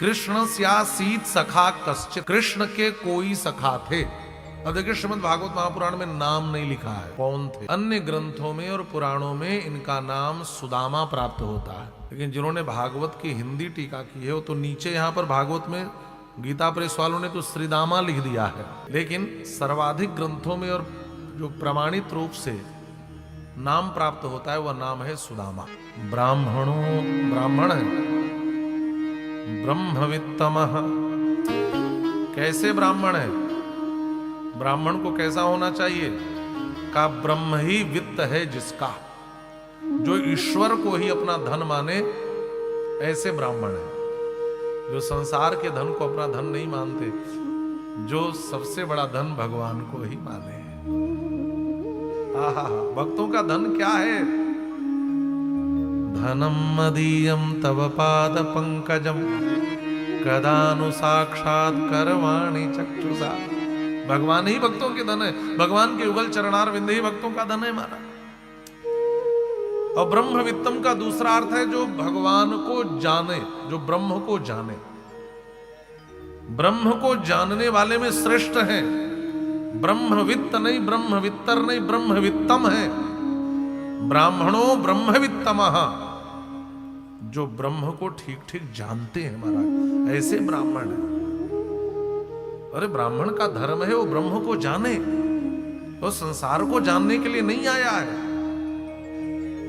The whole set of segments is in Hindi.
कृष्ण स्यासीत सखा कश्चित, कृष्ण के कोई सखा थे। अब देखिए श्रीमद् भागवत महापुराण में नाम नहीं लिखा है कौन थे। अन्य ग्रंथों में और पुराणों में इनका नाम सुदामा प्राप्त होता है, लेकिन जिन्होंने भागवत की हिंदी टीका की है वो तो नीचे यहाँ पर भागवत में गीता प्रेस वालों ने तो श्रीदामा लिख दिया है, लेकिन सर्वाधिक ग्रंथों में और जो प्रमाणित रूप से नाम प्राप्त होता है वह नाम है सुदामा। ब्राह्मण है ब्रह्मवित्तमः। कैसे ब्राह्मण है? ब्राह्मण को कैसा होना चाहिए? का ब्रह्म ही वित्त है जिसका, जो ईश्वर को ही अपना धन माने, ऐसे ब्राह्मण है। जो संसार के धन को अपना धन नहीं मानते, जो सबसे बड़ा धन भगवान को ही माने। आहा, भक्तों का धन क्या है? धनम मदीयम तव पाद पंकजम कदानु साक्षात करवाणी चक्षुषा। भगवान ही भक्तों के धन है, भगवान के युगल चरणार विंद ही भक्तों का धन है माना। और ब्रह्म वित्तम का दूसरा अर्थ है जो भगवान को जाने, जो ब्रह्म को जाने। ब्रह्म को जानने वाले में श्रेष्ठ है। ब्रह्मवित्त नहीं, ब्रह्मवित्तर नहीं, ब्रह्मवित्तम है। ब्राह्मणों ब्रह्मवित्तमः, जो ब्रह्म को ठीक ठीक जानते हैं महाराज, ऐसे ब्राह्मण है। अरे ब्राह्मण का धर्म है वो ब्रह्म को जाने, तो संसार को जानने के लिए नहीं आया है।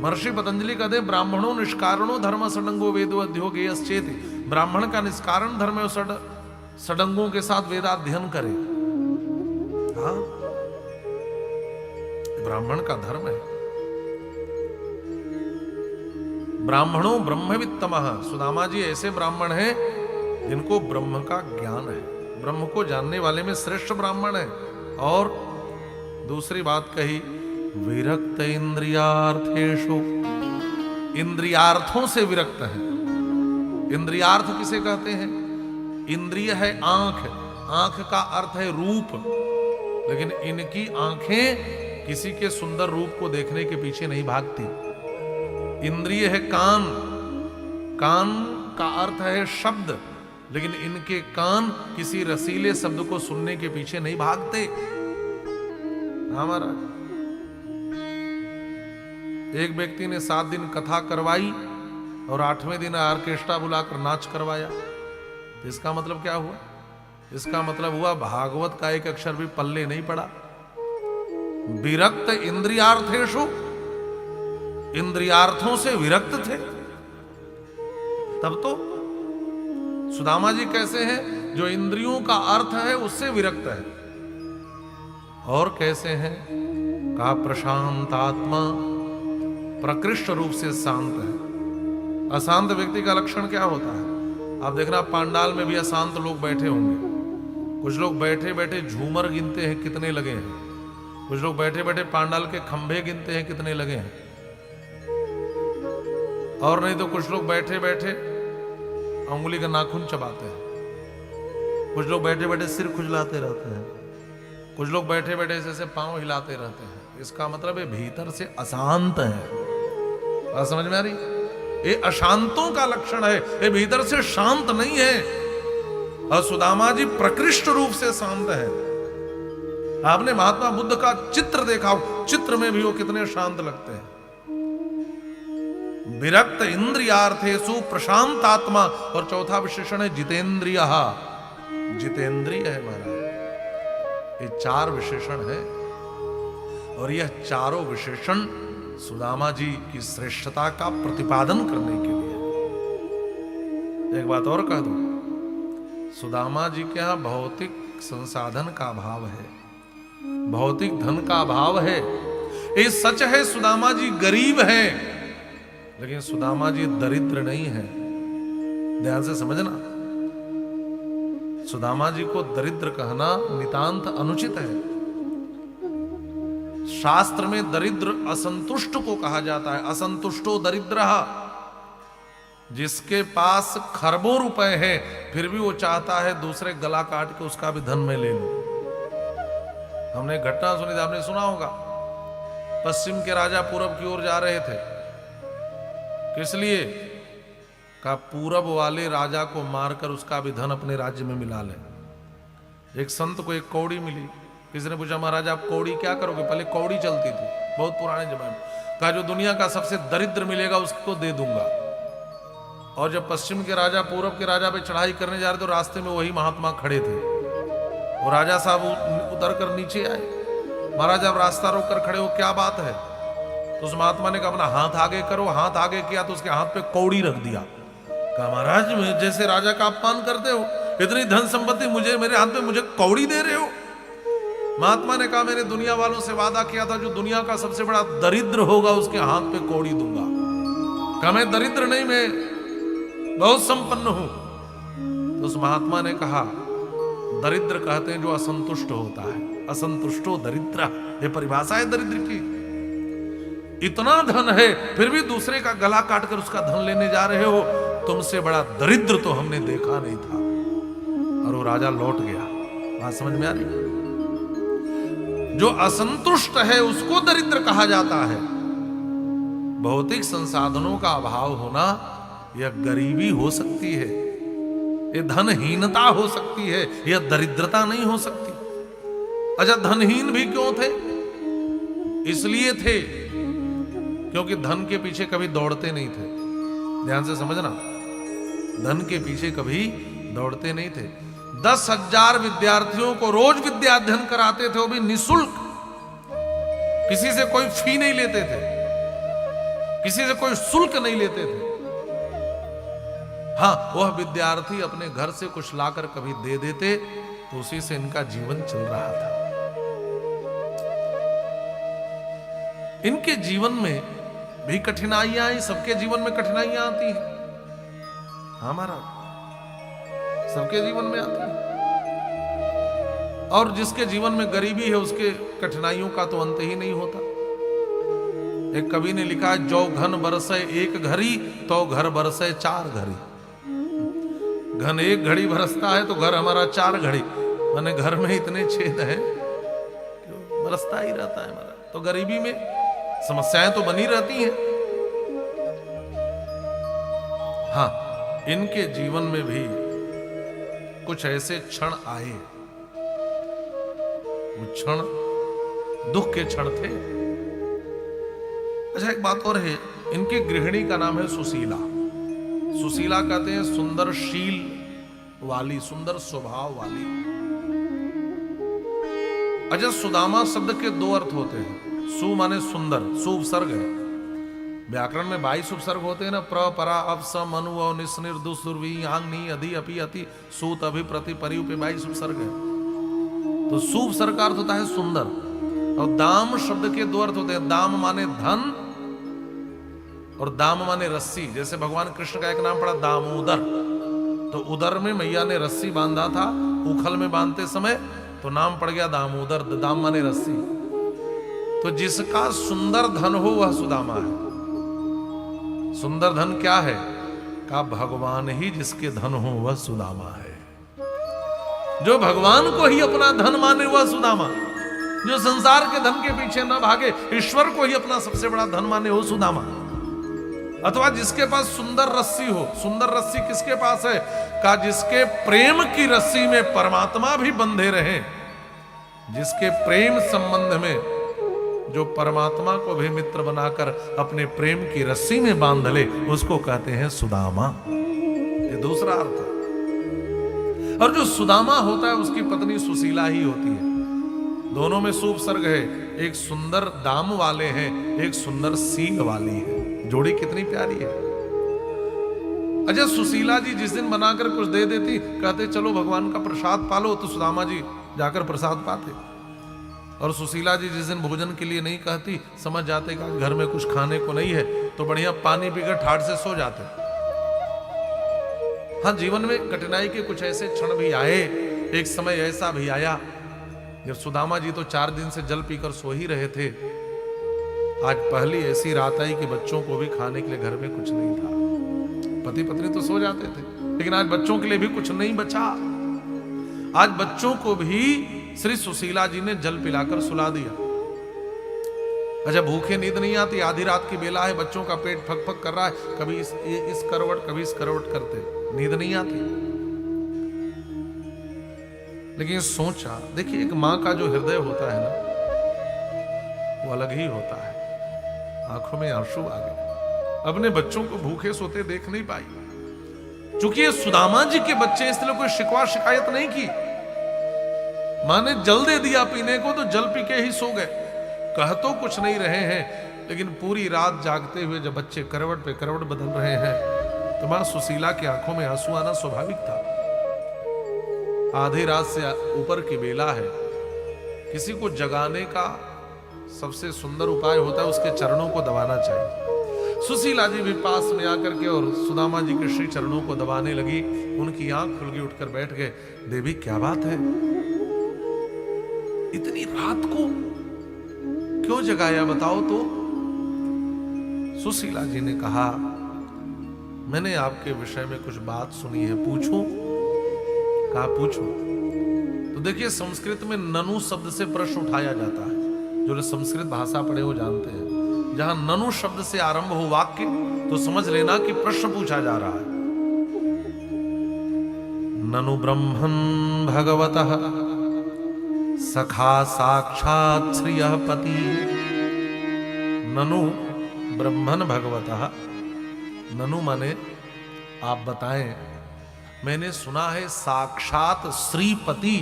महर्षि पतंजलि कहते हैं ब्राह्मणों निष्कारणो धर्म सडंगो वेदो अध्योगेयश्चेति। ब्राह्मण का निष्कारण धर्म है, सडंगों के साथ वेदाध्ययन करे। हाँ, ब्राह्मण का धर्म है। ब्राह्मणों ब्रह्मवित्तमः। सुदामा जी ऐसे ब्राह्मण हैं जिनको ब्रह्म का ज्ञान है, ब्रह्म को जानने वाले में श्रेष्ठ ब्राह्मण है। और दूसरी बात कही, विरक्त इंद्रियार्थेषु, इंद्रियार्थों से विरक्त है। इंद्रियार्थ किसे कहते हैं? इंद्रिय है आंख, आंख का अर्थ है रूप, लेकिन इनकी आंखें किसी के सुंदर रूप को देखने के पीछे नहीं भागती। इंद्रिय है कान, कान का अर्थ है शब्द, लेकिन इनके कान किसी रसीले शब्द को सुनने के पीछे नहीं भागते। हमारा एक व्यक्ति ने 7 दिन कथा करवाई और 8वें दिन ऑर्केस्ट्रा बुलाकर नाच करवाया। इसका मतलब क्या हुआ? इसका मतलब हुआ भागवत का एक अक्षर भी पल्ले नहीं पड़ा। विरक्त इंद्रियार्थेषु, इंद्रियार्थों से विरक्त थे। तब तो सुदामा जी कैसे हैं? जो इंद्रियों का अर्थ है उससे विरक्त है। और कैसे हैं? का प्रशांत आत्मा, प्रकृष्ट रूप से शांत है। अशांत व्यक्ति का लक्षण क्या होता है? आप देखना पांडाल में भी अशांत लोग बैठे होंगे। कुछ लोग बैठे बैठे झूमर गिनते हैं कितने लगे हैं, कुछ लोग बैठे बैठे पांडाल के खंभे गिनते हैं कितने लगे हैं, और नहीं तो कुछ लोग बैठे बैठे अंगुली का नाखून चबाते हैं, कुछ लोग बैठे बैठे सिर खुजलाते रहते हैं, कुछ लोग बैठे बैठे ऐसे पांव हिलाते रहते हैं। इसका मतलब है भीतर से अशांत है। बात समझ में आ रही? ये अशांतों का लक्षण है, ये भीतर से शांत नहीं है। और सुदामा जी प्रकृष्ट रूप से शांत है। आपने महात्मा बुद्ध का चित्र देखा हो, चित्र में भी वो कितने शांत लगते हैं। विरक्त इंद्रियार्थेषु प्रशांत आत्मा। और चौथा विशेषण है जितेंद्रिय। जितेंद्रिय है महाराज। ये 4 विशेषण है, और यह चारों विशेषण सुदामा जी की श्रेष्ठता का प्रतिपादन करने के लिए। एक बात और कह दूं, सुदामा जी के यहां भौतिक संसाधन का अभाव है, भौतिक धन का अभाव है। ये सच है, सुदामा जी गरीब है, लेकिन सुदामा जी दरिद्र नहीं है। ध्यान से समझना, सुदामा जी को दरिद्र कहना नितांत अनुचित है। शास्त्र में दरिद्र असंतुष्ट को कहा जाता है। असंतुष्टो दरिद्रः। जिसके पास खरबों रुपए है फिर भी वो चाहता है दूसरे गला काट के उसका भी धन में ले लूं। हमने घटना सुनी थी, आपने सुना होगा। पश्चिम के राजा पूरब की ओर जा रहे थे, किस लिए? का पूरब वाले राजा को मारकर उसका भी धन अपने राज्य में मिला ले। एक संत को एक कौड़ी मिली, किसी ने पूछा महाराज आप कौड़ी क्या करोगे? पहले कौड़ी चलती थी बहुत पुराने जमाने में। कहा जो दुनिया का सबसे दरिद्र मिलेगा उसको दे दूंगा। और जब पश्चिम के राजा पूरब के राजा पे चढ़ाई करने जा रहे तो रास्ते में वही महात्मा खड़े थे। वो राजा साहब उतर कर नीचे आए, महाराज आप रास्ता रोक कर खड़े हो, क्या बात है? तो उस महात्मा ने कहा अपना हाथ आगे करो। हाथ आगे किया तो उसके हाथ पे कौड़ी रख दिया। कहा महाराज जैसे राजा का अपमान करते हो, इतनी धन संपत्ति मुझे मेरे हाथ में मुझे कौड़ी दे रहे हो। महात्मा ने कहा मैंने दुनिया वालों से वादा किया था जो दुनिया का सबसे बड़ा दरिद्र होगा उसके हाथ पे कौड़ी दूंगा। कहा मैं दरिद्र नहीं, मैं बहुत संपन्न हूं। तो उस महात्मा ने कहा दरिद्र कहते हैं जो असंतुष्ट होता है, असंतुष्टो दरिद्र, ये परिभाषा है दरिद्र की। इतना धन है फिर भी दूसरे का गला काटकर उसका धन लेने जा रहे हो, तुमसे बड़ा दरिद्र तो हमने देखा नहीं था। और वो राजा लौट गया। बात समझ में आ रही? जो असंतुष्ट है उसको दरिद्र कहा जाता है। भौतिक संसाधनों का अभाव होना यह गरीबी हो सकती है, यह धनहीनता हो सकती है, यह दरिद्रता नहीं हो सकती। अच्छा धनहीन भी क्यों थे? इसलिए थे क्योंकि धन के पीछे कभी दौड़ते नहीं थे। ध्यान से समझना, धन के पीछे कभी दौड़ते नहीं थे। 10,000 विद्यार्थियों को रोज विद्या अध्ययन कराते थे, वो भी निःशुल्क, किसी से कोई फी नहीं लेते थे, किसी से कोई शुल्क नहीं लेते थे। हाँ वह विद्यार्थी अपने घर से कुछ लाकर कभी दे देते तो उसी से इनका जीवन चल रहा था। इनके जीवन में भी कठिनाइयां आई, सबके जीवन में कठिनाइयां आती हैं। हमारा सबके जीवन में आती है। और जिसके जीवन में गरीबी है उसके कठिनाइयों का तो अंत ही नहीं होता। एक कवि ने लिखा जो घन बरसे एक घड़ी तो घर बरसे 4 घड़ी। घन एक घड़ी बरसता है तो घर हमारा 4 घड़ी, माने घर में इतने छेद हैं बरसता ही रहता है हमारा। तो गरीबी में समस्याएं तो बनी रहती हैं। हाँ इनके जीवन में भी कुछ ऐसे क्षण आए, वो क्षण दुख के क्षण थे। अच्छा एक बात और है, इनकी गृहिणी का नाम है सुशीला। सुशीला कहते हैं सुंदर शील वाली, सुंदर स्वभाव वाली। अच्छा सुदामा शब्द के 2 अर्थ होते हैं। सु माने सुंदर, सु उपसर्ग है। व्याकरण में 22 उपसर्ग होते हैं ना, प्र परा अप सम अनु और निस्निर दुसुर्वी आंगनी अधि अपि अति सूत अभि प्रति परिउ पे 22 उपसर्ग है। तो सु उपसर्ग का अर्थ होता है सुंदर। और दाम शब्द के 2 अर्थ होते हैं। दाम माने धन और दाम माने रस्सी। जैसे भगवान कृष्ण का एक नाम पड़ा दामोदर, तो उदर में मैया ने रस्सी बांधा था, उखल में बांधते समय तो नाम पड़ गया दामोदर। दाम माने रस्सी। तो जिसका सुंदर धन हो वह सुदामा है। सुंदर धन क्या है? का भगवान ही जिसके धन हो वह सुदामा है। जो भगवान को ही अपना धन माने वह सुदामा, जो संसार के धन के पीछे न भागे, ईश्वर को ही अपना सबसे बड़ा धन माने वो सुदामा। अथवा जिसके पास सुंदर रस्सी हो। सुंदर रस्सी किसके पास है? का जिसके प्रेम की रस्सी में परमात्मा भी बंधे रहे, जिसके प्रेम संबंध में जो परमात्मा को भी मित्र बनाकर अपने प्रेम की रस्सी में बांध ले, उसको कहते हैं सुदामा। ये दूसरा अर्थ है। और जो सुदामा होता है उसकी पत्नी सुशीला ही होती है। दोनों में शुभ सर्ग है। एक सुंदर दाम वाले हैं, एक सुंदर सील वाली है। जोड़ी कितनी प्यारी है। अच्छा सुशीला जी जिस दिन बनाकर कुछ दे देती, कहते चलो भगवान का प्रसाद पालो, तो सुदामा जी जाकर प्रसाद पाते। और सुशीला जी जिस दिन भोजन के लिए नहीं कहती, समझ जाते कि घर में कुछ खाने को नहीं है, तो बढ़िया पानी पीकर ठाठ से सो जाते। हाँ जीवन में कठिनाई के कुछ ऐसे क्षण भी आए। एक समय ऐसा भी आया जब सुदामा जी तो 4 दिन से जल पीकर सो ही रहे थे। आज पहली ऐसी रात आई कि बच्चों को भी खाने के लिए घर में कुछ नहीं था। पति पत्नी तो सो जाते थे, लेकिन आज बच्चों के लिए भी कुछ नहीं बचा। आज बच्चों को भी श्री सुशीला जी ने जल पिलाकर सुला दिया। अच्छा, भूखे नींद नहीं आती, आधी रात की बेला है, बच्चों का पेट फक फक कर रहा है, कभी इस करवट कभी इस करवट करते, नींद नहीं आती। लेकिन सोचा, देखिए एक मां का जो हृदय होता है ना, वो अलग ही होता है। आंखों में आंसू आ गए, अपने बच्चों को भूखे सोते देख नहीं पाई। चूंकि ये सुदामा जी के बच्चे, इसलिए कोई शिकवा शिकायत नहीं की। मां ने जल दे दिया पीने को, तो जल पी के ही सो गए। कह तो कुछ नहीं रहे हैं, लेकिन पूरी रात जागते हुए जब बच्चे करवट पे करवट बदल रहे हैं, तो मां सुशीला की आंखों में आंसू आना स्वाभाविक था। आधी रात से ऊपर की बेला है, किसी को जगाने का सबसे सुंदर उपाय होता है उसके चरणों को दबाना चाहिए। सुशीला जी भी पास में आकर के और सुदामा जी के श्री चरणों को दबाने लगी। उनकी आंख खुल गई, उठकर बैठ गए। देवी क्या बात है, इतनी रात को क्यों जगाया, बताओ तो। सुशीला जी ने कहा, मैंने आपके विषय में कुछ बात सुनी है, पूछूं? कहा पूछो। तो देखिए, संस्कृत में ननु शब्द से प्रश्न उठाया जाता है। जो संस्कृत भाषा पढ़े हो जानते हैं, जहां ननु शब्द से आरंभ हो वाक्य, तो समझ लेना कि प्रश्न पूछा जा रहा है। ननु ब्रह्मन् भगवतः सखा साक्षात् श्रियः पति। ननु ब्रह्मन् भगवतः, ननु माने आप बताएं, मैंने सुना है साक्षात श्रीपति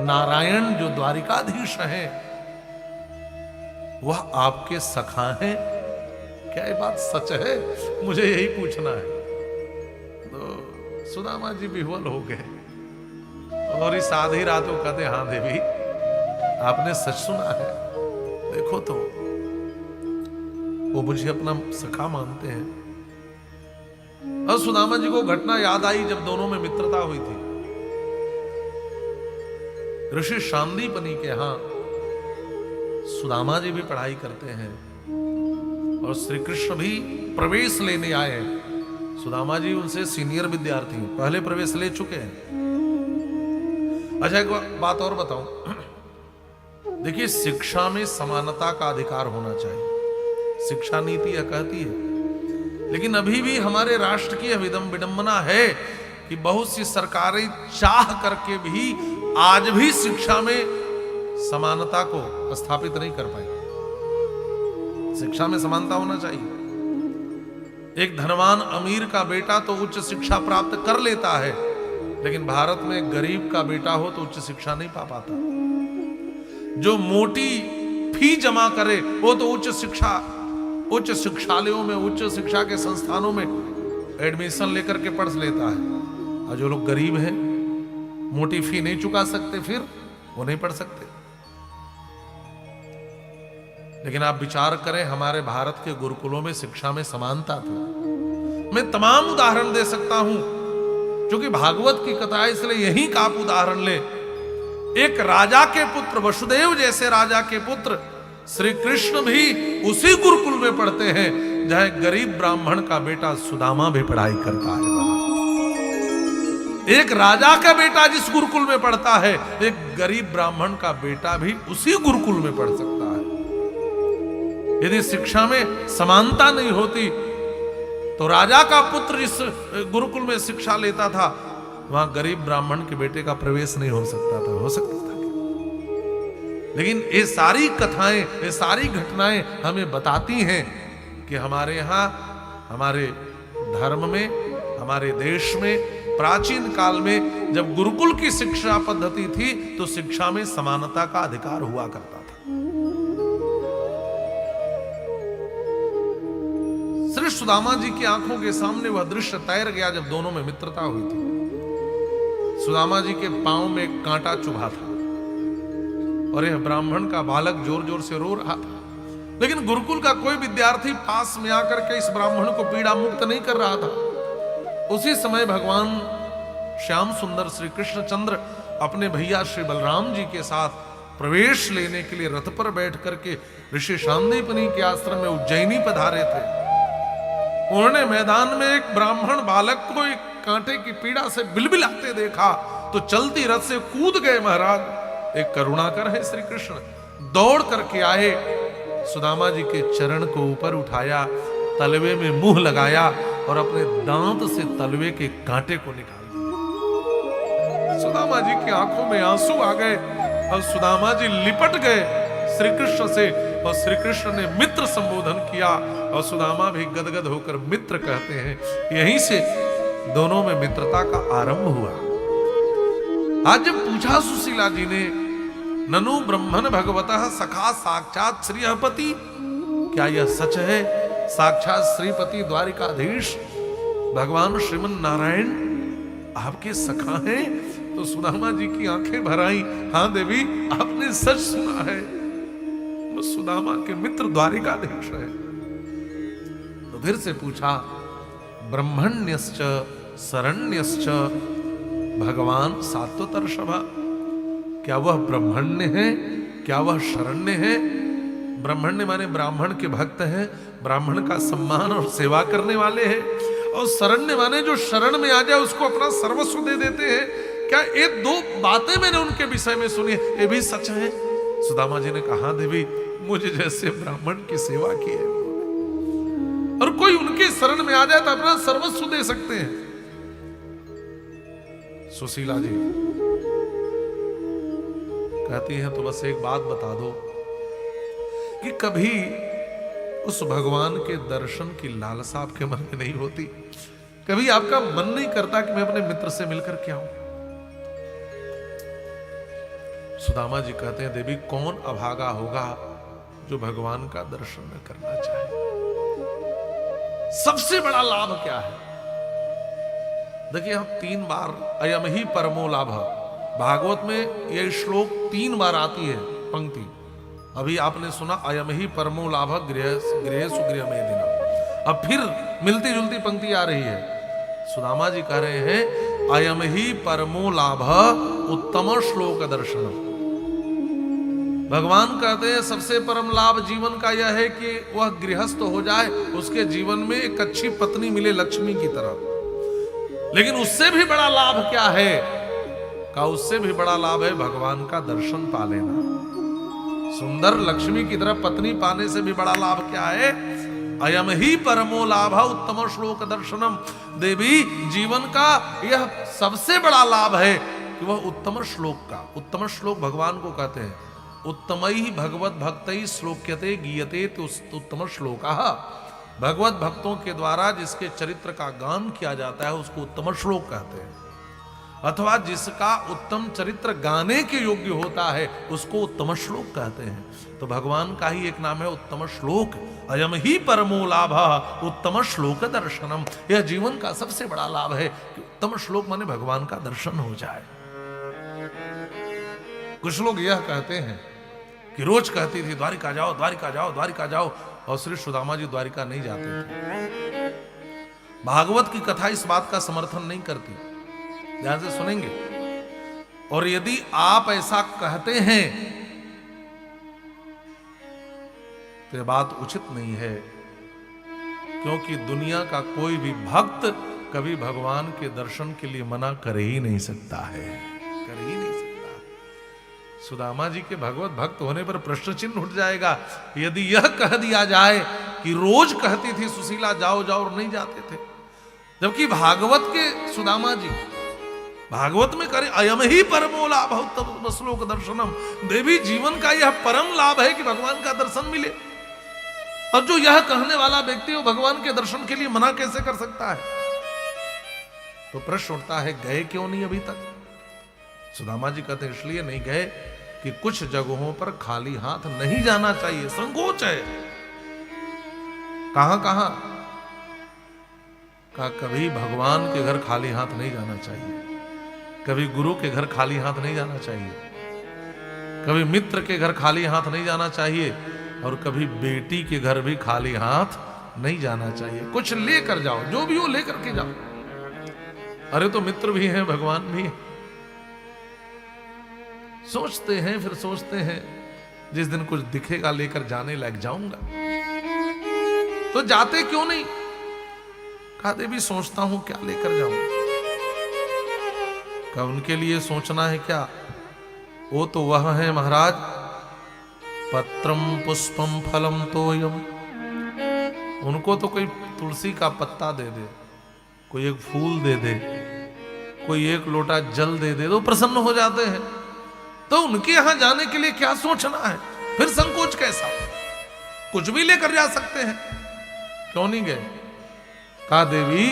नारायण जो द्वारिकाधीश हैं, वह आपके सखा हैं। क्या ये बात सच है? मुझे यही पूछना है। तो सुदामा जी विह्वल हो गए और इस आधी रात को कहते, हाँ देवी, आपने सच सुना है। देखो तो, वो मुझे अपना सखा मानते हैं। और सुदामा जी को घटना याद आई जब दोनों में मित्रता हुई थी। ऋषि शांदीपनि के यहां सुदामा जी भी पढ़ाई करते हैं और श्री कृष्ण भी प्रवेश लेने आए। सुदामा जी उनसे सीनियर विद्यार्थी, पहले प्रवेश ले चुके हैं। अच्छा, एक बात और बताऊं। देखिए, शिक्षा में समानता का अधिकार होना चाहिए, शिक्षा नीति यह कहती है। लेकिन अभी भी हमारे राष्ट्र की विडंबना है कि बहुत सी सरकारें चाह करके भी आज भी शिक्षा में समानता को स्थापित नहीं कर पाई। शिक्षा में समानता होना चाहिए। एक धनवान अमीर का बेटा तो उच्च शिक्षा प्राप्त कर लेता है, लेकिन भारत में गरीब का बेटा हो तो उच्च शिक्षा नहीं पा पाता। जो मोटी फी जमा करे वो तो उच्च शिक्षालयों में, उच्च शिक्षा के संस्थानों में एडमिशन लेकर के पढ़ लेता है। और जो लोग गरीब हैं, मोटी फी नहीं चुका सकते, फिर वो नहीं पढ़ सकते। लेकिन आप विचार करें, हमारे भारत के गुरुकुलों में शिक्षा में समानता थी। मैं तमाम उदाहरण दे सकता हूं, क्योंकि भागवत की कथा है, इसलिए यही का आप उदाहरण ले। एक राजा के पुत्र, वसुदेव जैसे राजा के पुत्र श्री कृष्ण भी उसी गुरुकुल में पढ़ते हैं जहां गरीब ब्राह्मण का बेटा सुदामा भी पढ़ाई करता है। एक राजा का बेटा जिस गुरुकुल में पढ़ता है, एक गरीब ब्राह्मण का बेटा भी उसी गुरुकुल में पढ़ सकता है। यदि शिक्षा में समानता नहीं होती तो राजा का पुत्र जिस गुरुकुल में शिक्षा लेता था, वहां गरीब ब्राह्मण के बेटे का प्रवेश नहीं हो सकता था। हो सकता था, लेकिन ये सारी कथाएं, ये सारी घटनाएं हमें बताती हैं कि हमारे यहां, हमारे धर्म में, हमारे देश में प्राचीन काल में जब गुरुकुल की शिक्षा पद्धति थी तो शिक्षा में समानता का अधिकार हुआ करता था। श्री सुदामा जी की आंखों के सामने वह दृश्य तैर गया जब दोनों में मित्रता हुई थी। सुदामा जी के पांव में एक कांटा चुभा था और यह ब्राह्मण का बालक जोर जोर से रो रहा था, लेकिन गुरुकुल का कोई विद्यार्थी पास में आकर के इस ब्राह्मण को पीड़ा मुक्त नहीं कर रहा था। उसी समय भगवान श्याम सुंदर श्री कृष्णचंद्र अपने भैया श्री बलराम जी के साथ प्रवेश लेने के लिए रथ पर बैठ करके ऋषि शांदीपनि के आश्रम में उज्जैनी पधारे थे। उन्होंने मैदान में एक ब्राह्मण बालक को एक कांटे की पीड़ा से बिलबिलाते देखा तो चलती रथ से कूद गए। महाराज, एक करुणाकर है श्री कृष्ण, दौड़ करके आए सुदामा जी के चरण को ऊपर उठाया, तलवे में मुंह लगाया और अपने दांत से तलवे के कांटे को निकाल दिया। सुदामा जी की आंखों में आंसू आ गए और सुदामा जी लिपट गए श्री कृष्ण से, और श्री कृष्ण ने मित्र संबोधन किया और सुदामा भी गदगद होकर मित्र कहते हैं। यहीं से दोनों में मित्रता का आरंभ हुआ। आज जब पूछा सुशीला जी ने, ननु ब्रह्मन भगवतः सखा साक्षात श्रीपति, क्या यह सच है साक्षात श्रीपति द्वारिकाधीश भगवान श्रीमन नारायण आपके सखा हैं? तो सुदामा जी की आंखें भर आई, हाँ देवी आपने सच सुना है, वो सुदामा के मित्र द्वारिकाधीश है। तो फिर से पूछा, ब्रह्मण्यश्च शरण्यश्च भगवान सात्वतर्षभा, क्या वह ब्रह्मण्य है, क्या वह शरण्य है? ब्रह्मण्य माने ब्राह्मण के भक्त हैं, ब्राह्मण का सम्मान और सेवा करने वाले हैं, और शरण्य माने जो शरण में आ जाए उसको अपना सर्वस्व दे देते हैं। क्या ये दो बातें मैंने उनके विषय में सुनी, ये भी सच है? सुदामा जी ने कहा, देवी मुझे जैसे ब्राह्मण की सेवा की है, और कोई उनके शरण में आ जाए तो अपना सर्वस्व दे सकते हैं। सुशीला जी कहती हैं, तो बस एक बात बता दो कि कभी उस भगवान के दर्शन की लालसा आपके मन में नहीं होती? कभी आपका मन नहीं करता कि मैं अपने मित्र से मिलकर के आऊं? सुदामा जी कहते हैं, देवी कौन अभागा होगा जो भगवान का दर्शन न करना चाहे? सबसे बड़ा लाभ क्या है? देखिए, हम 3 बार अयम ही परमो लाभ, भागवत में यह श्लोक 3 बार आती है पंक्ति। अभी आपने सुना अयम ही परमो लाभ गृह सुगृह में दिना, अब फिर मिलती जुलती पंक्ति आ रही है। सुदामा जी कह रहे हैं, अयम ही परमो लाभ उत्तम श्लोक दर्शन। भगवान कहते हैं सबसे परम लाभ जीवन का यह है कि वह गृहस्थ हो जाए, उसके जीवन में एक अच्छी पत्नी मिले लक्ष्मी की तरह। लेकिन उससे भी बड़ा लाभ क्या है? का उससे भी बड़ा लाभ है भगवान का दर्शन पा लेना। सुंदर लक्ष्मी की तरह पत्नी पाने से भी बड़ा लाभ क्या है? अयम ही परमो लाभ उत्तम श्लोक दर्शनम। देवी जीवन का यह सबसे बड़ा लाभ है कि वह उत्तम श्लोक का, उत्तम श्लोक भगवान को कहते हैं, उत्तमैः भगवत भक्तैः श्लोक्यते गीयते तो उत्तम श्लोकः। भगवत भक्तों के द्वारा जिसके चरित्र का गान किया जाता है उसको उत्तम श्लोक कहते हैं, अथवा जिसका उत्तम चरित्र गाने के योग्य होता है उसको उत्तम श्लोक कहते हैं। तो भगवान का ही एक नाम है उत्तम श्लोक। अयम ही परमो लाभः उत्तम श्लोक दर्शनम। यह जीवन का सबसे बड़ा लाभ है कि उत्तम श्लोक माने भगवान का दर्शन हो जाए। कुछ लोग यह कहते हैं कि रोज कहती थी द्वारिका जाओ द्वारिका जाओ द्वारिका जाओ, और श्री सुदामा जी द्वारिका नहीं जाते थे। भागवत की कथा इस बात का समर्थन नहीं करती, ध्यान से सुनेंगे। और यदि आप ऐसा कहते हैं तो यह बात उचित नहीं है, क्योंकि दुनिया का कोई भी भक्त कभी भगवान के दर्शन के लिए मना कर ही नहीं सकता है, कर ही नहीं सकता। सुदामा जी के भगवत भक्त होने पर प्रश्न चिन्ह उठ जाएगा यदि यह कह दिया जाए कि रोज कहती थी सुशीला जाओ जाओ और नहीं जाते थे, जबकि भागवत के सुदामा जी भागवत में करे अयम ही परमो लाभ उत्तम श्लोक दर्शनम। देवी जीवन का यह परम लाभ है कि भगवान का दर्शन मिले, और जो यह कहने वाला व्यक्ति वो भगवान के दर्शन के लिए मना कैसे कर सकता है? तो प्रश्न उठता है गए क्यों नहीं अभी तक? सुदामा जी कहते इसलिए नहीं गए कि कुछ जगहों पर खाली हाथ नहीं जाना चाहिए, संकोच है। कहां कहां का कभी भगवान के घर खाली हाथ नहीं जाना चाहिए, कभी गुरु के घर खाली हाथ नहीं जाना चाहिए, कभी मित्र के घर खाली हाथ नहीं जाना चाहिए, और कभी बेटी के घर भी खाली हाथ नहीं जाना चाहिए। कुछ लेकर जाओ, जो भी हो लेकर के जाओ। अरे तो मित्र भी हैं, भगवान भी है। सोचते हैं, फिर सोचते हैं जिस दिन कुछ दिखेगा लेकर जाने लग जाऊंगा। तो जाते क्यों नहीं? कहा देवी सोचता हूं क्या लेकर जाऊं। कहा उनके लिए सोचना है क्या, वो तो वह है महाराज पत्रम पुष्पम फलम तोयम। उनको तो कोई तुलसी का पत्ता दे दे, कोई एक फूल दे दे, कोई एक लोटा जल दे दे तो प्रसन्न हो जाते हैं। तो उनके यहां जाने के लिए क्या सोचना है, फिर संकोच कैसा? कुछ भी लेकर जा सकते हैं, क्यों नहीं गए? कहा देवी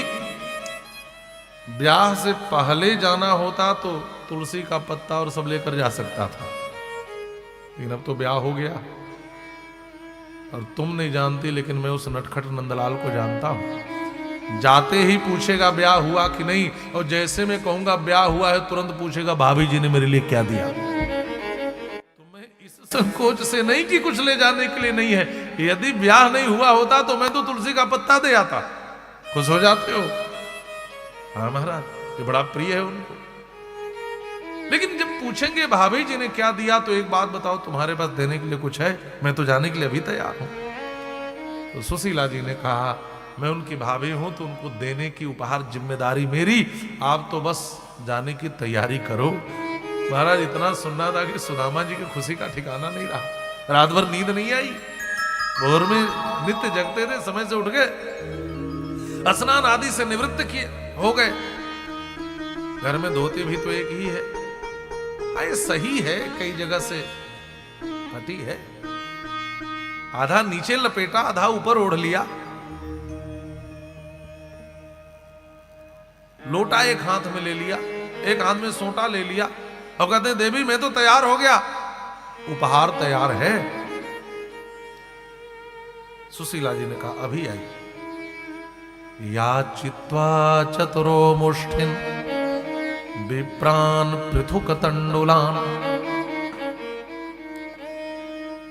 ब्याह से पहले जाना होता तो तुलसी का पत्ता और सब लेकर जा सकता था, लेकिन अब तो ब्याह हो गया और तुम नहीं जानती, लेकिन मैं उस नटखट नंदलाल को जानता हूं। जाते ही पूछेगा ब्याह हुआ कि नहीं, और जैसे मैं कहूंगा ब्याह हुआ है तुरंत पूछेगा भाभी जी ने मेरे लिए क्या दिया। तुम्हें इस संकोच से नहीं कि कुछ ले जाने के लिए नहीं है, यदि ब्याह नहीं हुआ होता तो मैं तो तुलसी का पत्ता दे आता। खुश हो जाते हो? हाँ महाराज, ये बड़ा प्रिय है उनको। लेकिन जब पूछेंगे भाभी जी ने क्या दिया, तो एक बात बताओ, तुम्हारे पास देने के लिए कुछ है? मैं तो जाने के लिए अभी तैयार हूं। तो सुशीला जी ने कहा मैं उनकी भाभी हूं तो उनको देने की उपहार जिम्मेदारी मेरी, आप तो बस जाने की तैयारी करो। महाराज इतना सुनना था कि सुदामा जी की खुशी का ठिकाना नहीं रहा, रात भर नींद नहीं आई, भोर में नित्य जगते थे, समय से उठ गए, स्नान आदि से निवृत्त किए हो गए। घर में धोती भी तो एक ही है, ये सही है, कई जगह से फटी है, आधा नीचे लपेटा आधा ऊपर ओढ़ लिया। लोटा एक हाथ में ले लिया, एक हाथ में सोटा ले लिया और कहते हैं देवी मैं तो तैयार हो गया, उपहार तैयार है। सुशीला जी ने कहा अभी आई। याचित्वा चतुरो मुष्ठिन विप्रान पृथुक तंडुलान।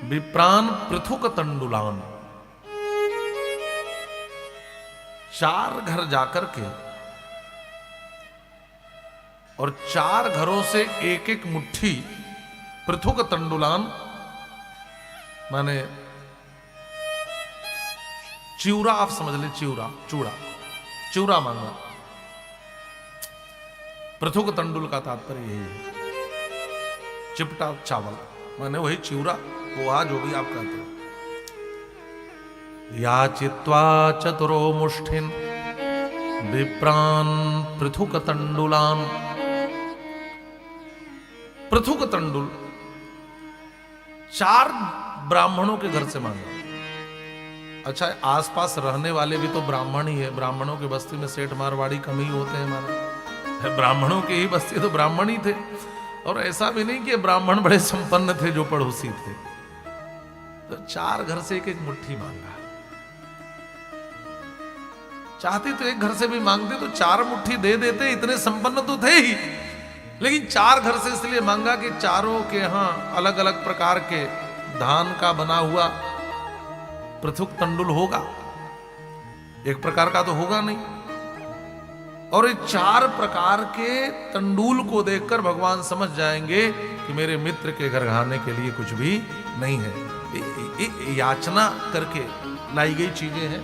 विप्रान पृथुक तंडुलान, 4 घर जाकर के और 4 घरों से एक एक मुट्ठी पृथुक तंडुलान माने चिवरा, आप समझ ले, चिवरा चूड़ा, चिवरा मांगा। पृथुक तंडुल का तात्पर्य यही है, चिपटा चावल माने वही चिवरा, पोहा जो भी आप कहते हैं। याचित्वा चतुरो मुष्ठिन विप्रान पृथुक तंडुलान। पृथुक तंडुल 4 ब्राह्मणों के घर से मांगा। अच्छा, आसपास रहने वाले भी तो ब्राह्मण ही है, ब्राह्मणों की बस्ती में सेठ मारवाड़ी कम ही होते हैं माना, ब्राह्मणों की ही बस्ती तो ब्राह्मण ही थे। और ऐसा भी नहीं कि ब्राह्मण बड़े संपन्न थे जो पड़ोसी थे। तो 4 घर से एक एक मुट्ठी मांगा। चाहते तो एक घर से भी मांगते तो 4 मुट्ठी दे देते, इतने संपन्न तो थे ही, लेकिन 4 घर से इसलिए मांगा कि चारों के यहां अलग अलग प्रकार के धान का बना हुआ पृथुक तंडुल होगा, एक प्रकार का तो होगा नहीं। और ये 4 प्रकार के तंडुल को देखकर भगवान समझ जाएंगे कि मेरे मित्र के घर खाने के लिए कुछ भी नहीं है। याचना करके लाई गई चीजें हैं।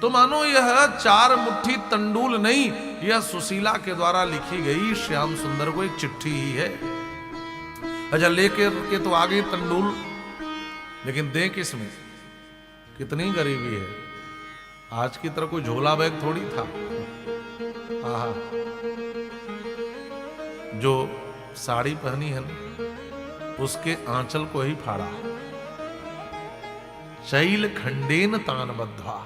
तो मानो यह 4 मुट्ठी तंडुल नहीं, यह सुशीला के द्वारा लिखी गई श्याम सुंदर को एक चिट्ठी ही है। अच्छा, लेकर के तो आगे तंडुल, लेकिन दे किसमें? कितनी गरीबी है, आज की तरह कोई झोला बैग थोड़ी था। आहा, जो साड़ी पहनी है ना, उसके आंचल को ही फाड़ा। चैल खंडेन तान बद्धा।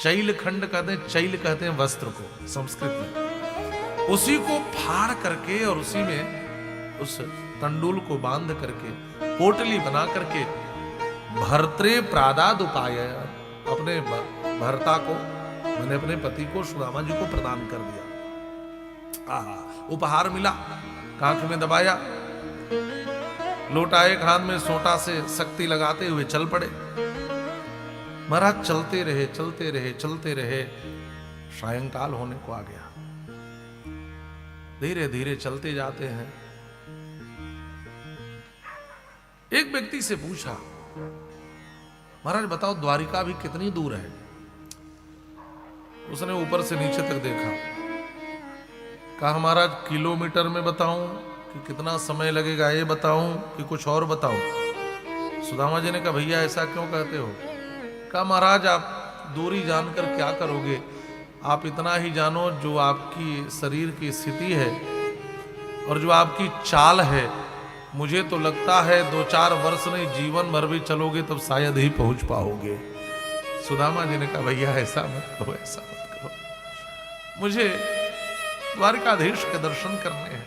चैल खंड कहते हैं, चैल कहते हैं वस्त्र को संस्कृत में। उसी को फाड़ करके और उसी में उस तंडुल को बांध करके पोटली बना करके भर्त्रे प्रादाद उपाय, अपने भर्ता को, मैंने अपने पति को, सुदामा जी को प्रदान कर दिया। आहा, उपहार मिला, कांख में दबाया, लोटा एक हाथ में, सोटा से शक्ति लगाते हुए चल पड़े। महाराज चलते रहे चलते रहे चलते रहे, सायंकाल होने को आ गया। धीरे धीरे चलते जाते हैं। एक व्यक्ति से पूछा, महाराज बताओ द्वारिका भी कितनी दूर है? उसने ऊपर से नीचे तक देखा, कहा महाराज किलोमीटर में बताऊं कि कितना समय लगेगा ये बताऊं कि कुछ और बताऊं? सुदामा जी ने कहा भैया ऐसा क्यों कहते हो? कहा महाराज आप दूरी जानकर क्या करोगे, आप इतना ही जानो जो आपकी शरीर की स्थिति है और जो आपकी चाल है, मुझे तो लगता है 2-4 वर्ष नहीं जीवन भर भी चलोगे तब शायद ही पहुंच पाओगे। सुदामा जी ने कहा भैया ऐसा मत कहो, ऐसा मत कहो, मुझे द्वारिकाधीश के दर्शन करने हैं।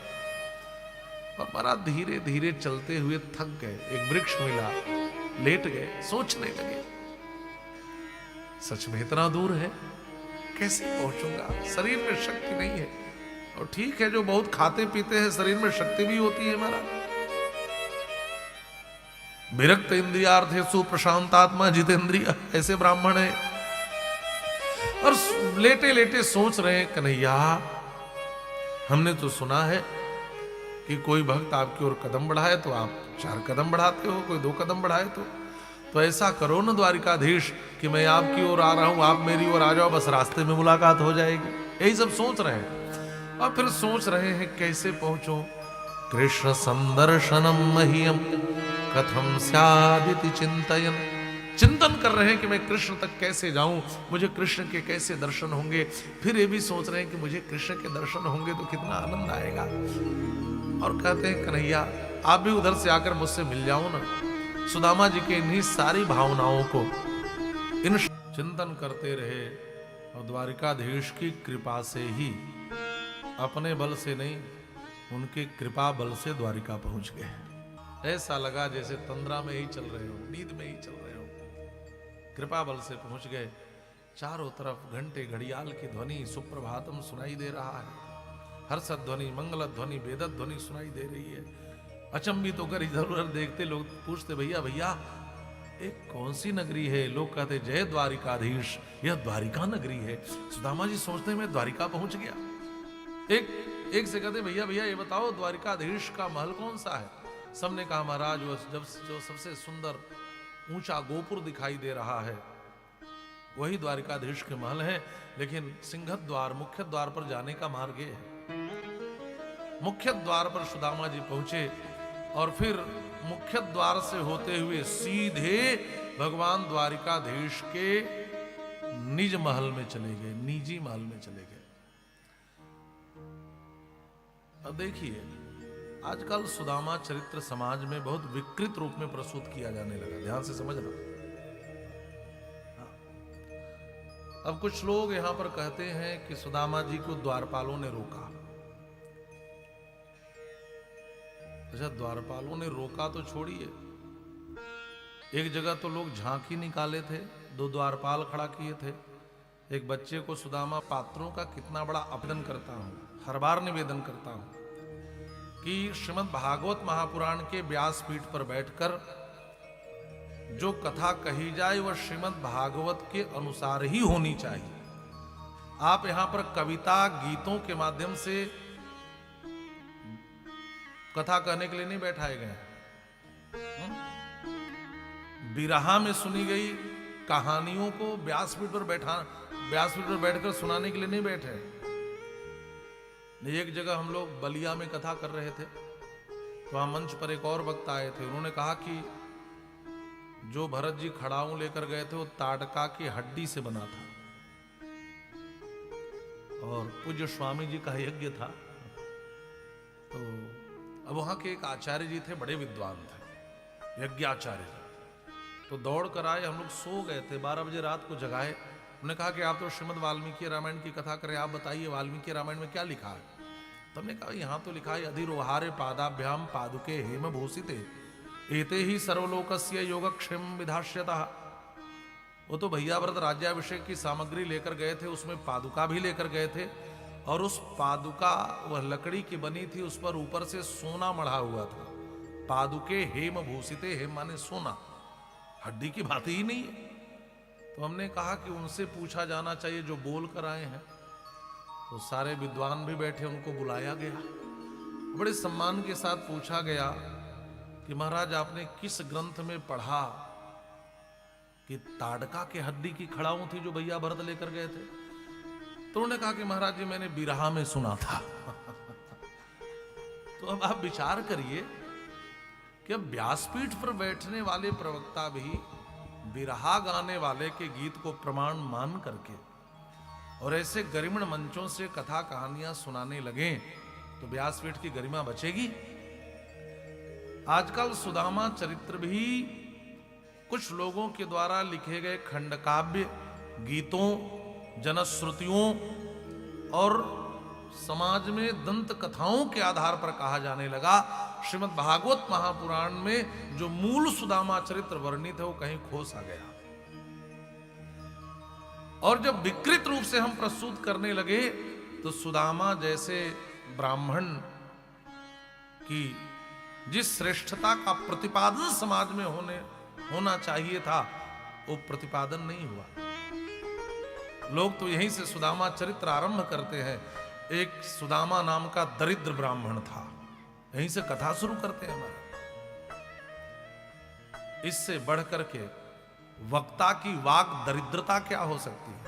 और महाराज धीरे धीरे चलते हुए थक गए, एक वृक्ष मिला, लेट गए, सोचने लगे सच में इतना दूर है, कैसे पहुंचूंगा, शरीर में शक्ति नहीं है। और ठीक है जो बहुत खाते पीते हैं शरीर में शक्ति भी होती है महाराज। विरक्त इंद्रियार्थे सुप्रशांतात्मा जितेंद्रिय, ऐसे ब्राह्मण है। और लेटे लेटे सोच रहे हैं कन्हैया हमने तो सुना है कि कोई भक्त आपकी ओर कदम बढ़ाए तो आप 4 कदम बढ़ाते हो, कोई 2 कदम बढ़ाए तो ऐसा करो ना द्वारिकाधीश कि मैं आपकी ओर आ रहा हूं, आप मेरी ओर आ जाओ, बस रास्ते में मुलाकात हो जाएगी। यही सब सोच रहे हैं। और फिर सोच रहे हैं कैसे पहुंचो। कृष्ण संदर्शनम मह्यम कथम स्यादिति चिंतयन, चिंतन कर रहे हैं कि मैं कृष्ण तक कैसे जाऊं, मुझे कृष्ण के कैसे दर्शन होंगे। फिर ये भी सोच रहे हैं कि मुझे कृष्ण के दर्शन होंगे तो कितना आनंद आएगा। और कहते हैं कन्हैया आप भी उधर से आकर मुझसे मिल जाओ ना। सुदामा जी के इन्हीं सारी भावनाओं को इन चिंतन करते रहे और द्वारिकाधीश की कृपा से ही, अपने बल से नहीं, उनके कृपा बल से द्वारिका पहुंच गए। ऐसा लगा जैसे तंद्रा में ही चल रहे हो, नींद में ही चल रहे हो। कृपा बल से पहुंच गए। चारों तरफ घंटे घड़ियाल की ध्वनि सुप्रभातम सुनाई दे रहा है, हर्षद ध्वनि, मंगल ध्वनि, वेदत ध्वनि सुनाई दे रही है। अचंभित होकर इधर उधर देखते लोग पूछते भैया भैया एक कौन सी नगरी है? लोग कहते जय द्वारिकाधीश, यह द्वारिका नगरी है। सुदामा जी सोचते मैं द्वारिका पहुंच गया। एक से कहते भैया भैया ये बताओ द्वारिकाधीश का महल कौन सा है? सबने कहा महाराज वो जो सबसे सुंदर ऊंचा गोपुर दिखाई दे रहा है वही द्वारिकाधीश के महल है, लेकिन सिंह द्वार मुख्य द्वार पर जाने का मार्ग है। मुख्य द्वार पर सुदामा जी पहुंचे और फिर मुख्य द्वार से होते हुए सीधे भगवान द्वारिकाधीश के निज महल में चले गए, निजी महल में चले गए। अब देखिए आजकल सुदामा चरित्र समाज में बहुत विकृत रूप में प्रस्तुत किया जाने लगा, ध्यान से समझना। अब कुछ लोग यहां पर कहते हैं कि सुदामा जी को द्वारपालों ने रोका। अच्छा द्वारपालों ने रोका तो छोड़िए, एक जगह तो लोग झांकी निकाले थे, 2 द्वारपाल खड़ा किए थे। एक बच्चे को सुदामा पात्रों का कितना बड़ा आवेदन करता हूं, हर बार निवेदन करता हूं कि श्रीमद् भागवत महापुराण के व्यासपीठ पर बैठकर जो कथा कही जाए वह श्रीमद् भागवत के अनुसार ही होनी चाहिए। आप यहां पर कविता गीतों के माध्यम से कथा कहने के लिए नहीं बैठाए गए। बिरहा में सुनी गई कहानियों को व्यासपीठ पर बैठकर सुनाने के लिए नहीं बैठे। एक जगह हम लोग बलिया में कथा कर रहे थे तो वहां मंच पर एक और वक्ता आए थे। उन्होंने कहा कि जो भरत जी खड़ाऊ लेकर गए थे वो ताड़का की हड्डी से बना था और पूज्य स्वामी जी का यज्ञ था। तो अब वहां के एक आचार्य जी थे, बड़े विद्वान थे, यज्ञाचार्य जी। तो दौड़ कर आए, हम लोग सो गए थे, 12 बजे रात को जगाए। उन्होंने कहा कि आप तो श्रीमद् वाल्मीकि रामायण की कथा करें, आप बताइए वाल्मीकि रामायण में क्या लिखा है? तो हमने कहा यहाँ तो लिखा है अधिरोहारे पादाभ्याम पादुके हेम भूषिते एते ही सर्वलोकस्य योगक्षेम विधास्यतः। वो तो भैया व्रत राज्याभिषेक की सामग्री लेकर गए थे, उसमें पादुका भी लेकर गए थे और उस पादुका वह लकड़ी की बनी थी, उस पर ऊपर से सोना मढ़ा हुआ था। पादुके हेम भूषिते, हेम माने सोना, हड्डी की बात ही नहीं है। तो हमने कहा कि उनसे पूछा जाना चाहिए जो बोल कर आए हैं। तो सारे विद्वान भी बैठे, उनको बुलाया गया, बड़े सम्मान के साथ पूछा गया कि महाराज आपने किस ग्रंथ में पढ़ा कि ताड़का के हड्डी की खड़ाऊ थी जो भैया भरत लेकर गए थे? तो उन्होंने कहा कि महाराज जी मैंने बिरहा में सुना था। तो अब आप विचार करिए कि अब व्यासपीठ पर बैठने वाले प्रवक्ता भी बिरहा गाने वाले के गीत को प्रमाण मान करके और ऐसे गरिमण मंचों से कथा कहानियां सुनाने लगे तो व्यासपीठ की गरिमा बचेगी? आजकल सुदामा चरित्र भी कुछ लोगों के द्वारा लिखे गए खंडकाव्य, गीतों, जनश्रुतियों और समाज में दंत कथाओं के आधार पर कहा जाने लगा। श्रीमद् भागवत महापुराण में जो मूल सुदामा चरित्र वर्णित है वो कहीं खो सा गया। और जब विकृत रूप से हम प्रस्तुत करने लगे तो सुदामा जैसे ब्राह्मण की जिस श्रेष्ठता का प्रतिपादन समाज में होना चाहिए था वो प्रतिपादन नहीं हुआ। लोग तो यहीं से सुदामा चरित्र आरंभ करते हैं। एक सुदामा नाम का दरिद्र ब्राह्मण था, यहीं से कथा शुरू करते हैं हमारा। इससे बढ़कर के वक्ता की वाक दरिद्रता क्या हो सकती है?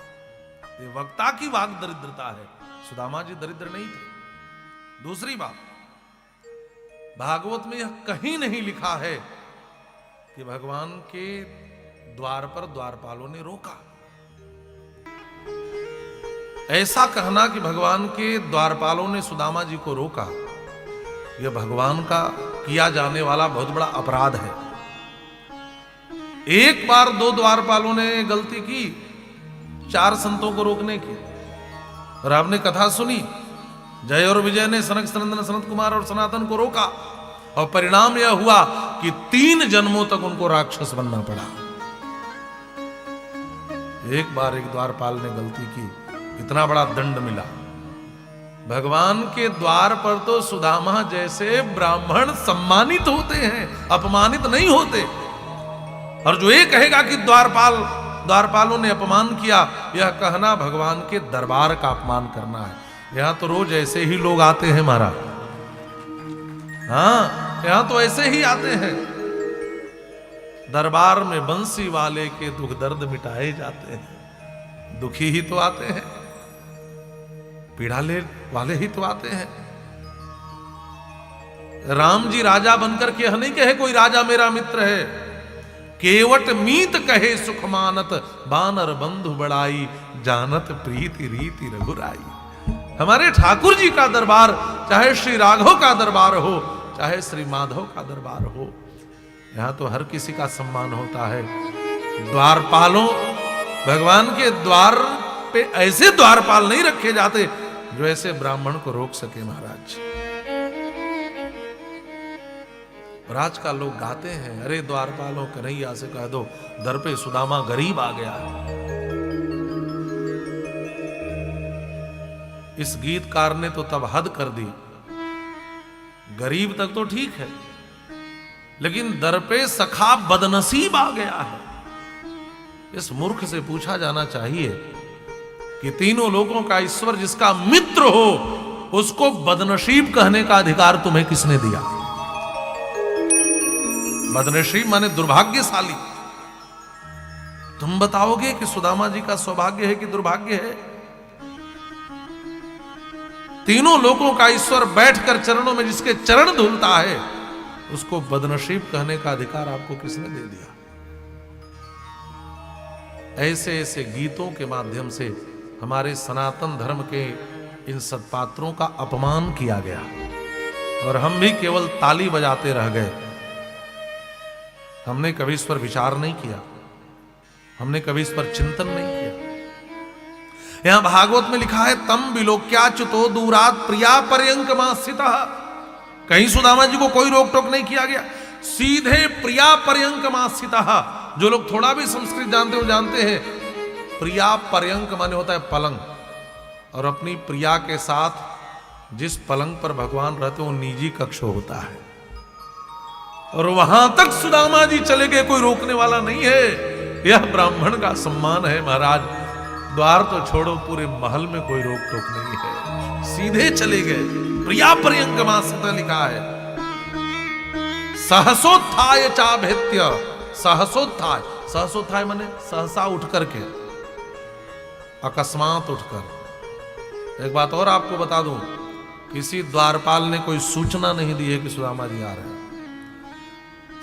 ये वक्ता की वाक दरिद्रता है, सुदामा जी दरिद्र नहीं थे। दूसरी बात, भागवत में यह कहीं नहीं लिखा है कि भगवान के द्वार पर द्वारपालों ने रोका। ऐसा कहना कि भगवान के द्वारपालों ने सुदामा जी को रोका, यह भगवान का किया जाने वाला बहुत बड़ा अपराध है। एक बार दो द्वारपालों ने गलती की 4 संतों को रोकने की, और आपने कथा सुनी, जय और विजय ने सनक सनंदन सनत कुमार और सनातन को रोका और परिणाम यह हुआ कि 3 जन्मों तक उनको राक्षस बनना पड़ा। एक बार एक द्वारपाल ने गलती की, इतना बड़ा दंड मिला। भगवान के द्वार पर तो सुदामा जैसे ब्राह्मण सम्मानित होते हैं, अपमानित नहीं होते। और जो ये कहेगा कि द्वारपालों ने अपमान किया, यह कहना भगवान के दरबार का अपमान करना है। यहां तो रोज ऐसे ही लोग आते हैं महाराज, हाँ यहां तो ऐसे ही आते हैं। दरबार में बंसी वाले के दुख दर्द मिटाए जाते हैं, दुखी ही तो आते हैं, पीड़ा ले वाले ही तो आते हैं। राम जी राजा बनकर के यह नहीं कहे कोई राजा मेरा मित्र है, केवट मीत कहे सुख मानत, बानर बंधु बड़ाई, जानत प्रीति रीति रघुराई। हमारे ठाकुर जी का दरबार, चाहे श्री राघव का दरबार हो, चाहे श्री माधव का दरबार हो, यहां तो हर किसी का सम्मान होता है। द्वारपालों, भगवान के द्वार पे ऐसे द्वारपाल नहीं रखे जाते जो ऐसे ब्राह्मण को रोक सके महाराज। और आजकल लोग गाते हैं, अरे द्वारपालों कन्हैया से कह दो दर पे सुदामा गरीब आ गया। इस गीतकार ने तो तब हद कर दी, गरीब तक तो ठीक है, लेकिन दर पे सखा बदनसीब आ गया है। इस मूर्ख से पूछा जाना चाहिए कि तीनों लोगों का ईश्वर जिसका मित्र हो, उसको बदनसीब कहने का अधिकार तुम्हें किसने दिया? बदनसीब माने दुर्भाग्यशाली। तुम बताओगे कि सुदामा जी का सौभाग्य है कि दुर्भाग्य है? तीनों लोगों का ईश्वर बैठकर चरणों में जिसके चरण धुलता है, उसको बदनसीब कहने का अधिकार आपको किसने दे दिया? ऐसे ऐसे गीतों के माध्यम से हमारे सनातन धर्म के इन सत्पात्रों का अपमान किया गया, और हम भी केवल ताली बजाते रह गए। हमने कभी इस पर विचार नहीं किया, हमने कभी इस पर चिंतन नहीं किया। यहां भागवत में लिखा है, तम विलोक्याच्युतो दूरात प्रिया पर्यंक मासितः। कहीं सुदामा जी को कोई रोक टोक नहीं किया गया, सीधे प्रिया पर्यंक मासितः। जो लोग थोड़ा भी संस्कृत जानते हो जानते हैं, प्रिया पर्यंक माने होता है पलंग, और अपनी प्रिया के साथ जिस पलंग पर भगवान रहते हो निजी कक्ष होता है, और वहां तक सुदामा जी चले गए, कोई रोकने वाला नहीं है। यह ब्राह्मण का सम्मान है महाराज। द्वार तो छोड़ो, पूरे महल में कोई रोक टोक नहीं है, सीधे चले गए। प्रिया पर्यंक मासितः लिखा है। सहसोत्थाय चाभेत्य, सहसोत्थाय, सहसोत्थाय माने सहसा उठ करके, अकस्मात उठकर। एक बात और आपको बता दूं, किसी द्वारपाल ने कोई सूचना नहीं दी है कि सुदामा जी आ रहे हैं।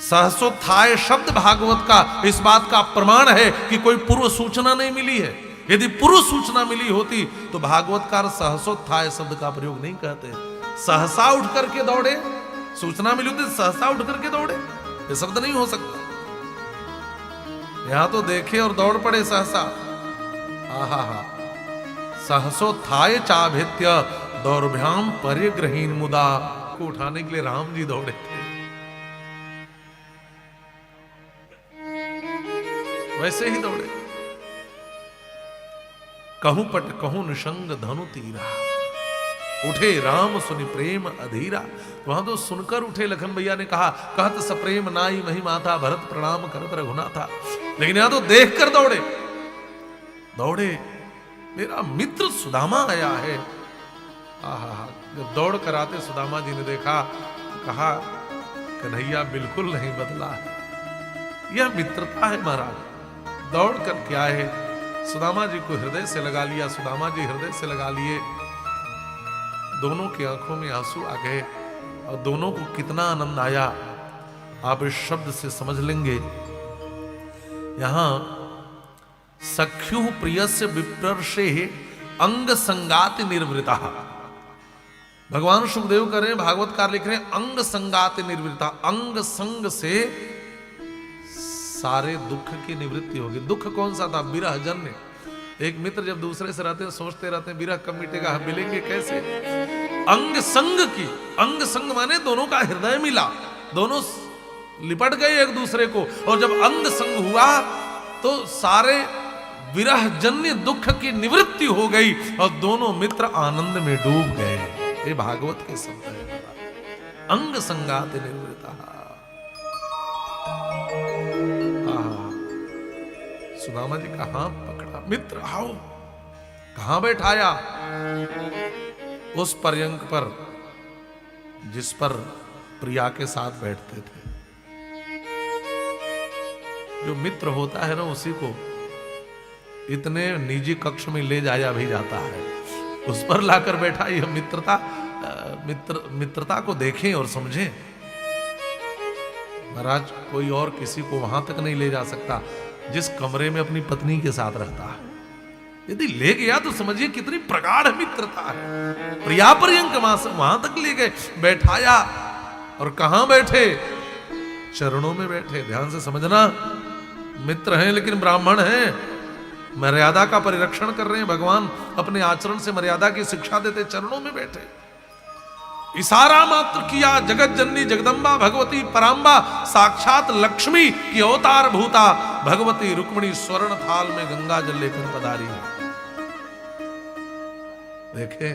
सहसोत्थाय शब्द भागवत का इस बात का प्रमाण है कि कोई पूर्व सूचना नहीं मिली है। यदि पूर्व सूचना मिली होती तो भागवतकार सहसोत्थाय शब्द का प्रयोग नहीं करते। सहसा उठ करके दौड़े, सूचना मिली होती सहसा उठ करके दौड़े, ये शब्द नहीं हो सकता। यहां तो देखे और दौड़ पड़े सहसा। आहा हा, सहसोत्थाय चाभित्य दौर्भ्याम परिग्रहीण मुदा को उठाने के लिए राम जी दौड़े थे। वैसे ही दौड़े। कहूं पट कहूं निशंग धनु तीरा, उठे राम सुनि प्रेम अधीरा। वहां तो सुनकर उठे। लखन भैया ने कहा कहत सप्रेम नाई मही माथा, भरत प्रणाम करत रघुनाथा। लेकिन यहां तो देख कर दौड़े। दौड़े, मेरा मित्र सुदामा आया है। आहा, जब दौड़ कर आते सुदामा जी ने देखा, कहा कन्हैया बिल्कुल नहीं बदला है, यह मित्रता है महाराज। दौड़ कर क्या है, सुदामा जी को हृदय से लगा लिया। सुदामा जी हृदय से लगा लिए। दोनों की आंखों में आंसू आ गए और दोनों को कितना आनंद आया आप इस शब्द से समझ लेंगे। यहां सख्यु प्रियस्य विप्रर्षे अंग संगाति निर्वृता, भगवान सुखदेव कर रहे हैं, भागवतकार लिख रहे हैं अंग संगाति निर्वृता। अंग संग से सारे दुख की निवृत्ति होगी। दुख कौन सा था? विरह जन्य। एक मित्र जब दूसरे से रहते हैं सोचते रहते हैं विरह कब मिटेगा, हम मिलेंगे कैसे। अंग संग की, अंग संग माने दोनों का हृदय मिला, दोनों लिपट गए एक दूसरे को। और जब अंग संग हुआ तो सारे विरह जन्य दुख की निवृत्ति हो गई और दोनों मित्र आनंद में डूब गए। ये भागवत के शब्द है। अंग संगात निर्वृता। सुदामा जी का हाथ पकड़ा, मित्र आओ। कहां बैठाया? उस पर्यंक पर जिस पर प्रिया के साथ बैठते थे। जो मित्र होता है ना, उसी को इतने निजी कक्ष में ले जाया भी जाता है। उस पर लाकर बैठा। यह मित्रता को देखें और समझें। महाराज कोई और किसी को वहां तक नहीं ले जा सकता जिस कमरे में अपनी पत्नी के साथ रहता है। यदि ले गया तो समझिए कितनी प्रगाढ़ मित्रता है। प्रिया पर्यंक वहां तक ले गए, बैठाया। और कहां बैठे? चरणों में बैठे। ध्यान से समझना, मित्र हैं लेकिन ब्राह्मण हैं, मर्यादा का परिरक्षण कर रहे हैं। भगवान अपने आचरण से मर्यादा की शिक्षा देते। चरणों में बैठे, इशारा मात्र किया। जगत जननी जगदम्बा भगवती पराम्बा, साक्षात लक्ष्मी की अवतार भूता भगवती रुक्मिणी स्वर्ण थाल में गंगा जल लेकर पधारी है। देखे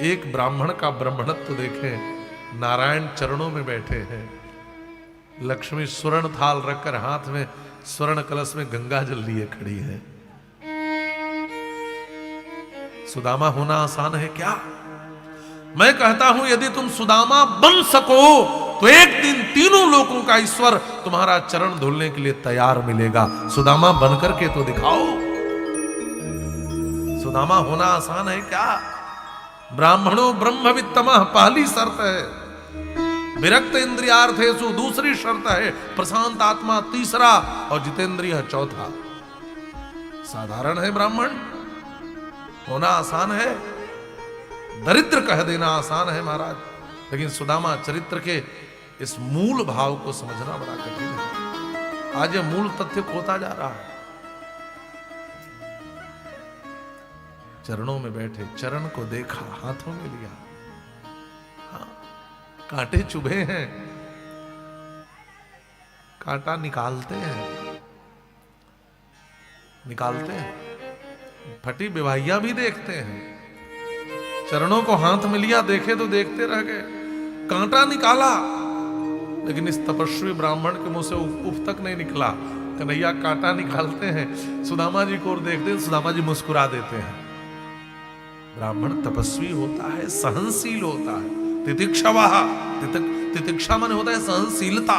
एक ब्राह्मण का ब्राह्मणत्व देखें। नारायण चरणों में बैठे हैं, लक्ष्मी स्वर्ण थाल रखकर हाथ में स्वर्ण कलश में गंगा जल लिए खड़ी है। सुदामा होना आसान है क्या? मैं कहता हूं यदि तुम सुदामा बन सको तो एक दिन तीनों लोगों का ईश्वर तुम्हारा चरण धुलने के लिए तैयार मिलेगा। सुदामा बनकर के तो दिखाओ। सुदामा होना आसान है क्या? ब्राह्मणों ब्रह्मवित्तमः पहली शर्त है। विरक्त इंद्रियार्थेषु दूसरी शर्त है। प्रशांत आत्मा तीसरा और जितेंद्रिय चौथा। साधारण है ब्राह्मण होना आसान है, दरिद्र कह देना आसान है महाराज। लेकिन सुदामा चरित्र के इस मूल भाव को समझना बड़ा कठिन है। आज यह मूल तथ्य खोता जा रहा है। चरणों में बैठे, चरण को देखा, हाथों में लिया। हाँ, कांटे चुभे हैं, कांटा निकालते हैं, निकालते हैं। फटी विवाहियां भी देखते हैं। चरणों को हाथ में लिया, देखे तो देखते रह गए, कांटा निकाला। लेकिन इस तपस्वी ब्राह्मण के मुंह से उफ तक नहीं निकला। कन्हैया कांटा निकालते हैं, सुदामा जी को देखते हैं, सुदामा जी मुस्कुरा देते हैं। ब्राह्मण तपस्वी होता है, सहनशील होता है। तितिक्षवाः, तितिक्षा माने होता है सहनशीलता।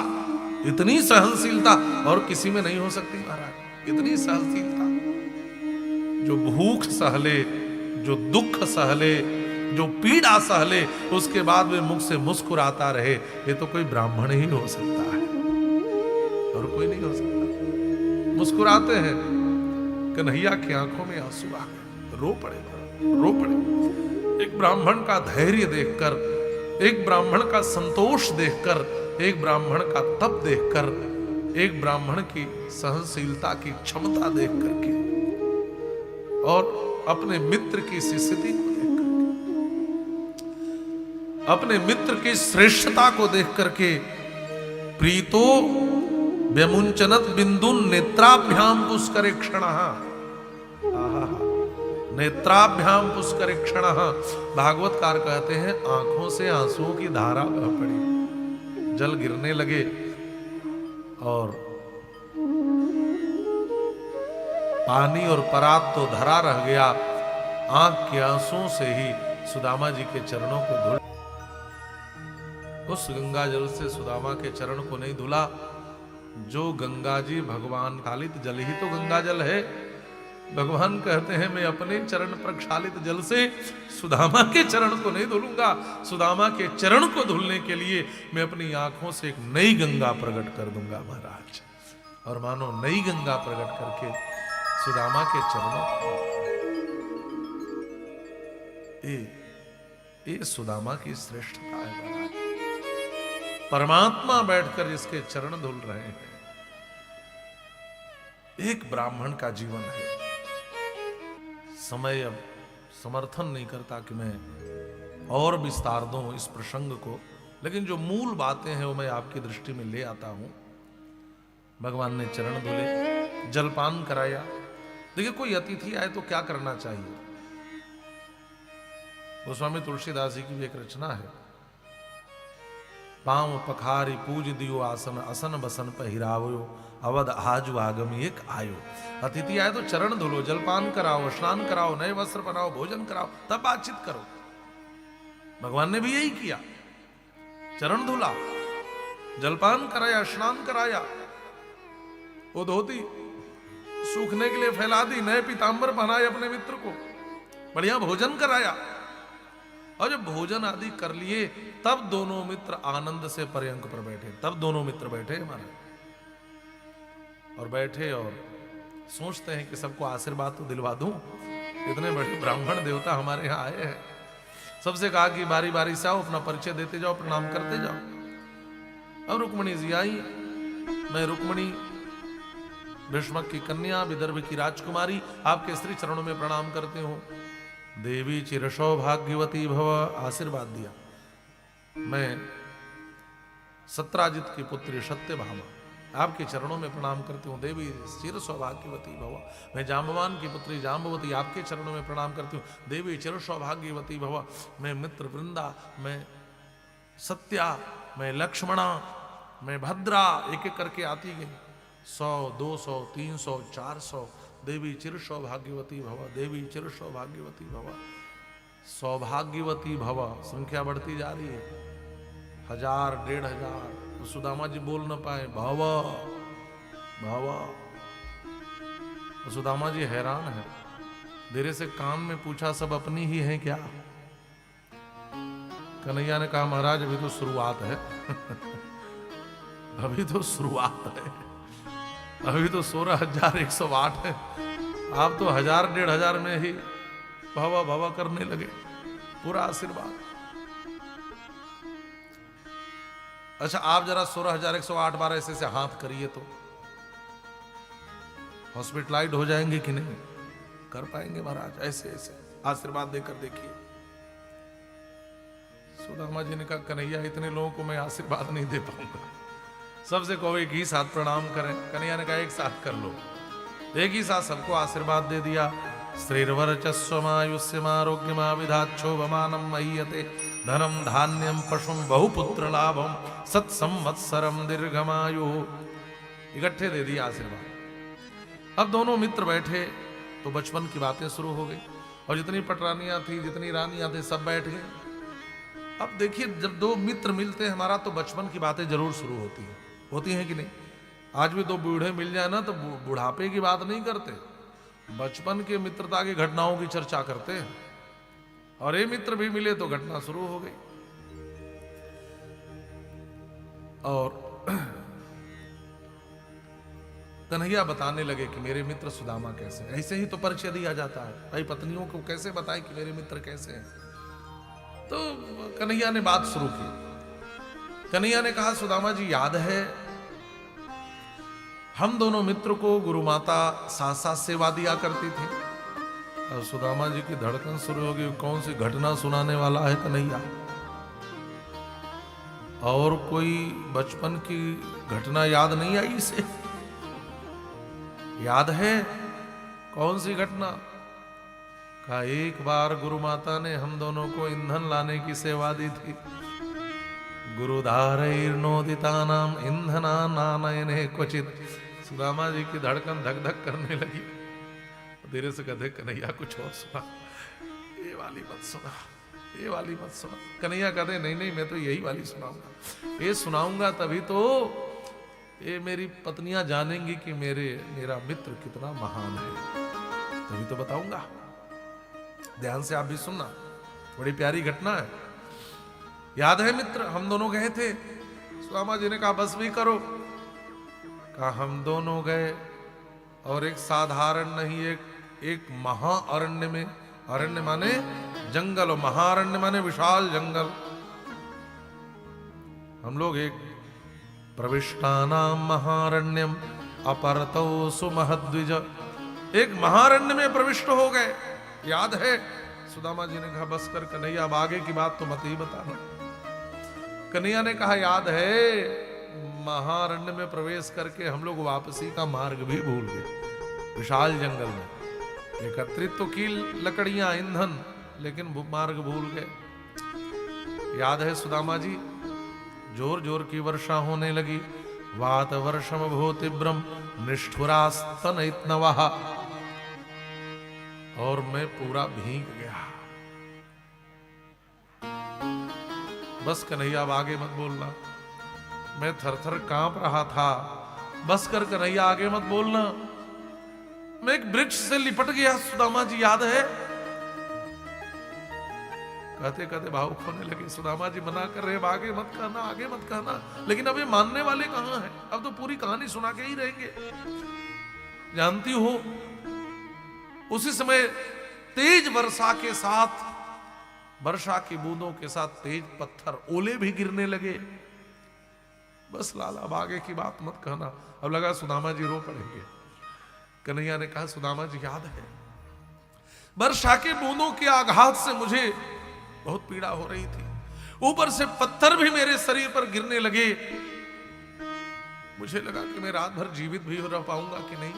इतनी सहनशीलता और किसी में नहीं हो सकती महाराज। इतनी सहनशीलता, जो भूख सहले, जो दुख सहले, जो पीड़ा सह ले उसके बाद वे मुख से मुस्कुराता रहे, ये तो कोई ब्राह्मण ही हो सकता है और कोई नहीं हो सकता। मुस्कुराते हैं, कन्हैया की आंखों में आंसू आ गए, रो पड़े। एक ब्राह्मण का धैर्य देखकर, एक ब्राह्मण का संतोष देखकर, एक ब्राह्मण का तप देखकर, एक ब्राह्मण की सहनशीलता की क्षमता देख करके और अपने मित्र की स्थिति को देख करके, अपने मित्र की श्रेष्ठता को देख करके, प्रीतो व्यमुंचनत बिंदुन नेत्राभ्याम पुष्करेक्षणः, नेत्राभ्याम पुष्करेक्षणः। भागवतकार कहते हैं आंखों से आंसुओं की धारा बह पड़ी, जल गिरने लगे और पानी और परात तो धरा रह गया। आंख के आंसुओं से ही सुदामा जी के चरणों को धुल, उस गंगा जल से सुदामा के चरण को नहीं धुला जो गंगा जी भगवान खालित जल ही तो गंगा जल है। भगवान कहते हैं मैं अपने चरण प्रक्षालित जल से सुदामा के चरण को नहीं धुलूंगा, सुदामा के चरण को धुलने के लिए मैं अपनी आंखों से एक नई गंगा प्रकट कर दूंगा महाराज। और मानो नई गंगा प्रकट करके सुदामा के चरणों को, ये सुदामा की श्रेष्ठता है महाराज। परमात्मा बैठकर जिसके चरण धुल रहे हैं, एक ब्राह्मण का जीवन है। समय अब समर्थन नहीं करता कि मैं और विस्तार दूं इस प्रसंग को, लेकिन जो मूल बातें हैं वो मैं आपकी दृष्टि में ले आता हूं। भगवान ने चरण धुले, जलपान कराया। देखिए कोई अतिथि आए तो क्या करना चाहिए। गोस्वामी तुलसीदास जी की भी एक रचना है, पांव पखारी पूज दियो आसन, असन बसन पहिरावो, अवध आजु आगमी एक आयो। अतिथि आए तो चरण धुलो, जलपान कराओ, स्नान कराओ, नए वस्त्र बनाओ, भोजन कराओ, तब बातचीत करो। भगवान ने भी यही किया, चरण धुला, जलपान कराया, स्नान कराया, वो धोती सूखने के लिए फैला दी, नए पीतांबर पहनाए अपने मित्र को, बढ़िया भोजन कराया। और जब भोजन आदि कर लिए तब दोनों मित्र आनंद से पर्यंक पर बैठे। तब दोनों मित्र बैठे हमारे, और बैठे और सोचते हैं कि सबको आशीर्वाद तो दिलवा दूं, इतने बड़े ब्राह्मण देवता हमारे यहाँ आए हैं। सबसे कहा कि बारी बारी से आओ, अपना परिचय देते जाओ, प्रणाम करते जाओ। अब रुक्मणी जी आई। मैं रुक्मणी भीष्मक की कन्या, विदर्भ की राजकुमारी, आपके श्री चरणों में प्रणाम करती हूँ। देवी चिर सौभाग्यवती भव, आशीर्वाद दिया। मैं सत्राजित की पुत्री सत्यभामा आपके चरणों में प्रणाम करती हूँ। देवी चिर सौभाग्यवती भव। मैं जाम्बवान की पुत्री जाम्बवती आपके चरणों में प्रणाम करती हूँ। देवी चिर सौभाग्यवती भव। मैं मित्र वृंदा, मैं सत्या, मैं लक्ष्मणा, मैं भद्रा, एक एक करके आती गई। 100, 200, 300, 400। देवी चिर सौभाग्यवती भव, देवी चिर सौभाग्यवती भव। सौभाग्यवती भव संख्या बढ़ती जा रही है, 1000, 1500। तो सुदामा जी बोल न पाए, भव भव। तो सुदामा जी हैरान है, धीरे से कान में पूछा, सब अपनी ही है क्या? कन्हैया ने कहा, महाराज अभी तो शुरुआत है अभी तो शुरुआत है, अभी तो 16,108 है। आप तो 1000, 1500 में ही भवा भवा करने लगे। पूरा आशीर्वाद। अच्छा आप जरा 16,108 बार ऐसे से हाथ करिए तो हॉस्पिटलाइज हो जाएंगे कि नहीं? कर पाएंगे महाराज? ऐसे ऐसे आशीर्वाद देकर देखिए। सुदामा जी ने कहा, कन्हैया इतने लोगों को मैं आशीर्वाद नहीं दे पाऊंगा, सबसे कहो एक ही साथ प्रणाम करें। कन्हैया ने कहा, एक साथ कर लो। एक ही साथ सबको आशीर्वाद दे दिया। श्रीर्वरचस्वमायुष्यमारोग्यमाविधाच्छोभमानं महीयते धनम धान्यम पशुम बहुपुत्र लाभम सत्संवत्सरम दीर्घमायु। इकट्ठे दे दिया आशीर्वाद। अब दोनों मित्र बैठे तो बचपन की बातें शुरू हो गई, और जितनी पटरानियां थी, जितनी रानियां थे, सब बैठ गए। अब देखिए, जब दो मित्र मिलते हैं हमारा, तो बचपन की बातें जरूर शुरू होती हैं कि नहीं? आज भी दो बूढ़े मिल जाए ना तो बुढ़ापे की बात नहीं करते, बचपन के मित्रता की घटनाओं की चर्चा करते हैं। और ये मित्र भी मिले तो घटना शुरू हो गई। और कन्हैया बताने लगे कि मेरे मित्र सुदामा कैसे। ऐसे ही तो परिचय दिया जाता है भाई, पत्नियों को कैसे बताए कि मेरे मित्र कैसे हैं। तो कन्हैया ने बात शुरू की। कन्हैया ने कहा, सुदामा जी याद है हम दोनों मित्र को गुरु माता साथ साथ सेवा दिया करती थी। और सुदामा जी की धड़कन शुरू हो गई, कौन सी घटना सुनाने वाला है कन्हैया। और कोई बचपन की घटना याद नहीं आई इसे? याद है कौन सी घटना? कहा, एक बार गुरु माता ने हम दोनों को ईंधन लाने की सेवा दी थी। गुरुधारैर्नोदितानाम ईंधना नानयने क्वचित। सुदामा जी की धड़कन धक धक करने लगी। धीरे से कहते, कन्हैया कुछ और सुना, ये वाली मत सुना, ये वाली मत सुना। कन्हैया कहते, नहीं नहीं मैं तो यही वाली सुनाऊंगा। ये सुनाऊंगा तभी तो ये मेरी पत्नियां जानेंगी कि मेरा मित्र कितना महान है, तभी तो बताऊंगा। ध्यान से आप भी सुनना, बड़ी प्यारी घटना है। याद है मित्र हम दोनों गए थे। सुदामा जी ने कहा, बस भी करो। कहा, हम दोनों गए और एक साधारण नहीं, एक महाअरण्य में, अरण्य माने जंगल और महाअरण्य माने विशाल जंगल। हम लोग एक प्रविष्टानाम महारण्यम अपरतो सुमहद्विज, एक महारण्य में प्रविष्ट हो गए। याद है? सुदामा जी ने कहा, बस कर कन्हैया, अब आगे की बात तो मत ही बताना। कन्हैया ने कहा, याद है महारण्य में प्रवेश करके हम लोग वापसी का मार्ग भी भूल गए। विशाल जंगल में एकत्रित तो की लकड़ियां, ईंधन, लेकिन मार्ग भूल गए। याद है सुदामा जी? जोर जोर की वर्षा होने लगी। वात वर्षम भो तीव्रम निष्ठुरास्तन इतनवः, और मैं पूरा भीग गया। बस कन्हैया अब आगे मत बोलना, मैं थर-थर कांप रहा था। बस कर कन्हैया आगे मत बोलना। मैं एक वृक्ष से लिपट गया सुदामा जी, याद है? कहते कहते भावुक होने लगे। सुदामा जी मना कर रहे, आगे मत कहना, आगे मत कहना। लेकिन अब ये मानने वाले कहां हैं? अब तो पूरी कहानी सुना के ही रहेंगे। जानती हो उसी समय तेज वर्षा के साथ, वर्षा की बूंदों के साथ तेज पत्थर, ओले भी गिरने लगे। बस लाला अब आगे की बात मत कहना। अब लगा सुदामा जी रो पड़ेंगे। कन्हैया ने कहा, सुदामा जी याद है वर्षा के बूंदों के आघात से मुझे बहुत पीड़ा हो रही थी। ऊपर से पत्थर भी मेरे शरीर पर गिरने लगे। मुझे लगा कि मैं रात भर जीवित भी रह पाऊंगा कि नहीं।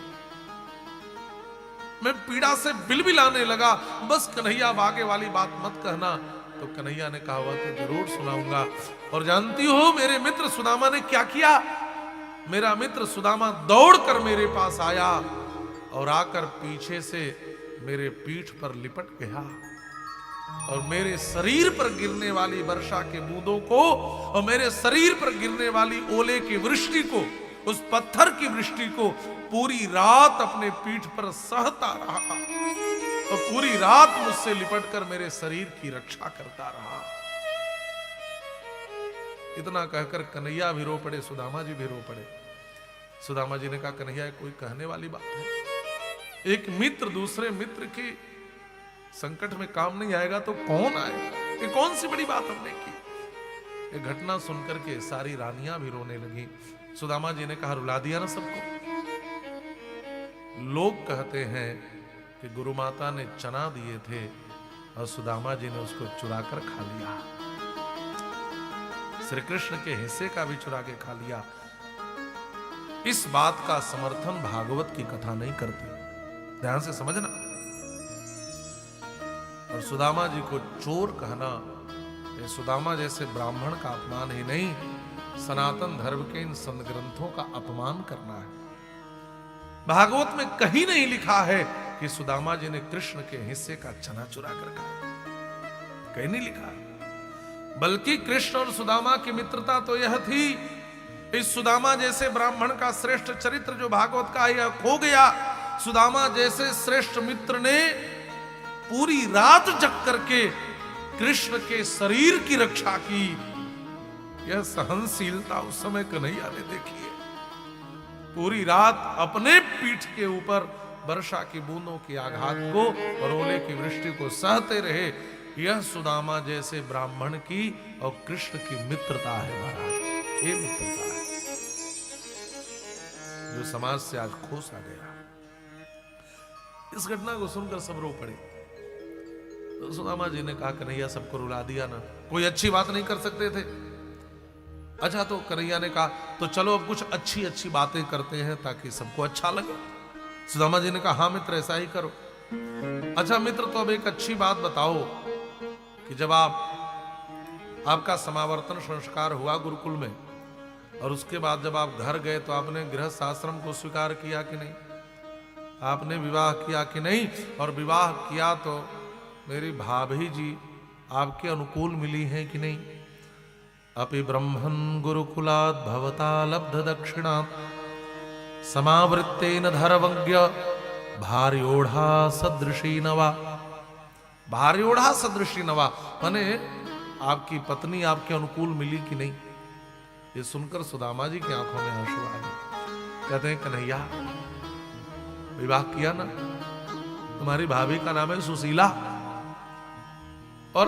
मैं पीड़ा से बिलबिलाने लगा। बस कन्हैया अब आगे वाली बात मत कहना। तो कन्हैया ने कहा, वह तो जरूर सुनाऊंगा। और जानती हो मेरे मित्र सुदामा ने क्या किया? मेरा मित्र सुदामा दौड़कर मेरे पास आया और आकर पीछे से मेरे पीठ पर लिपट गया और मेरे शरीर पर गिरने वाली वर्षा के बूंदों को और मेरे शरीर पर गिरने वाली ओले की वृष्टि को, उस पत्थर की वृष्टि को पूरी रात अपने पीठ पर सहता रहा और पूरी रात मुझसे लिपटकर मेरे शरीर की रक्षा करता रहा। इतना कहकर कन्हैया भी रो पड़े, सुदामा जी भी रो पड़े। सुदामा जी ने कहा, कन्हैया कोई कहने वाली बात है? एक मित्र दूसरे मित्र के संकट में काम नहीं आएगा तो कौन आएगा? ये कौन सी बड़ी बात हमने की? ये घटना सुनकर के सारी रानियां भी रोने लगी। सुदामा जी ने कहा, रुला दिया ना सबको। लोग कहते हैं कि गुरु माता ने चना दिए थे और सुदामा जी ने उसको चुरा कर खा लिया। श्री कृष्ण के हिस्से का भी चुरा के खा लिया। इस बात का समर्थन भागवत की कथा नहीं करती, ध्यान से समझना। और सुदामा जी को चोर कहना, ये सुदामा जैसे ब्राह्मण का अपमान ही नहीं, सनातन धर्म के इन संत ग्रंथों का अपमान करना है। भागवत में कहीं नहीं लिखा है कि सुदामा जी ने कृष्ण के हिस्से का चना चुरा कर खाया, कहीं नहीं लिखा। बल्कि कृष्ण और सुदामा की मित्रता तो यह थी, इस सुदामा जैसे ब्राह्मण का श्रेष्ठ चरित्र जो भागवत का यह खो गया। सुदामा जैसे श्रेष्ठ मित्र ने पूरी रात जग करके कृष्ण के शरीर की रक्षा की, यह सहनशीलता उस समय कन्हैया ने देखी है। पूरी रात अपने पीठ के ऊपर वर्षा की बूंदों के आघात को और ओले की वृष्टि को सहते रहे। यह सुदामा जैसे ब्राह्मण की और कृष्ण की मित्रता है महाराज, ये मित्रता है जो समाज से आज खो सा गया। इस घटना को सुनकर सब रो पड़े। तो सुदामा जी ने कहा कन्हैया सबको रुला दिया ना, कोई अच्छी बात नहीं कर सकते थे। अच्छा, तो कन्हैया ने कहा तो चलो अब कुछ अच्छी अच्छी बातें करते हैं ताकि सबको अच्छा लगे। सुदामा जी ने कहा हाँ मित्र, ऐसा ही करो। अच्छा मित्र, तो अब एक अच्छी बात बताओ कि जब आपका समावर्तन संस्कार हुआ गुरुकुल में और उसके बाद जब आप घर गए तो आपने गृहस्थ आश्रम को स्वीकार किया कि नहीं? आपने विवाह किया कि नहीं? और विवाह किया तो मेरी भाभी जी आपके अनुकूल मिली हैं कि नहीं? अपि ब्रह्मन् गुरुकुलात् भवता लब्ध दक्षिणा समावृत्तेन धर्मज्ञ भार्योढ़ा सदृशी नवा। भार्योढ़ा सदृशी नवा माने आपकी पत्नी आपके अनुकूल मिली कि नहीं? ये सुनकर सुदामा जी की आंखों में आंसू आ गए। कहते हैं कन्हैया विवाह किया ना, तुम्हारी भाभी का नाम है सुशीला और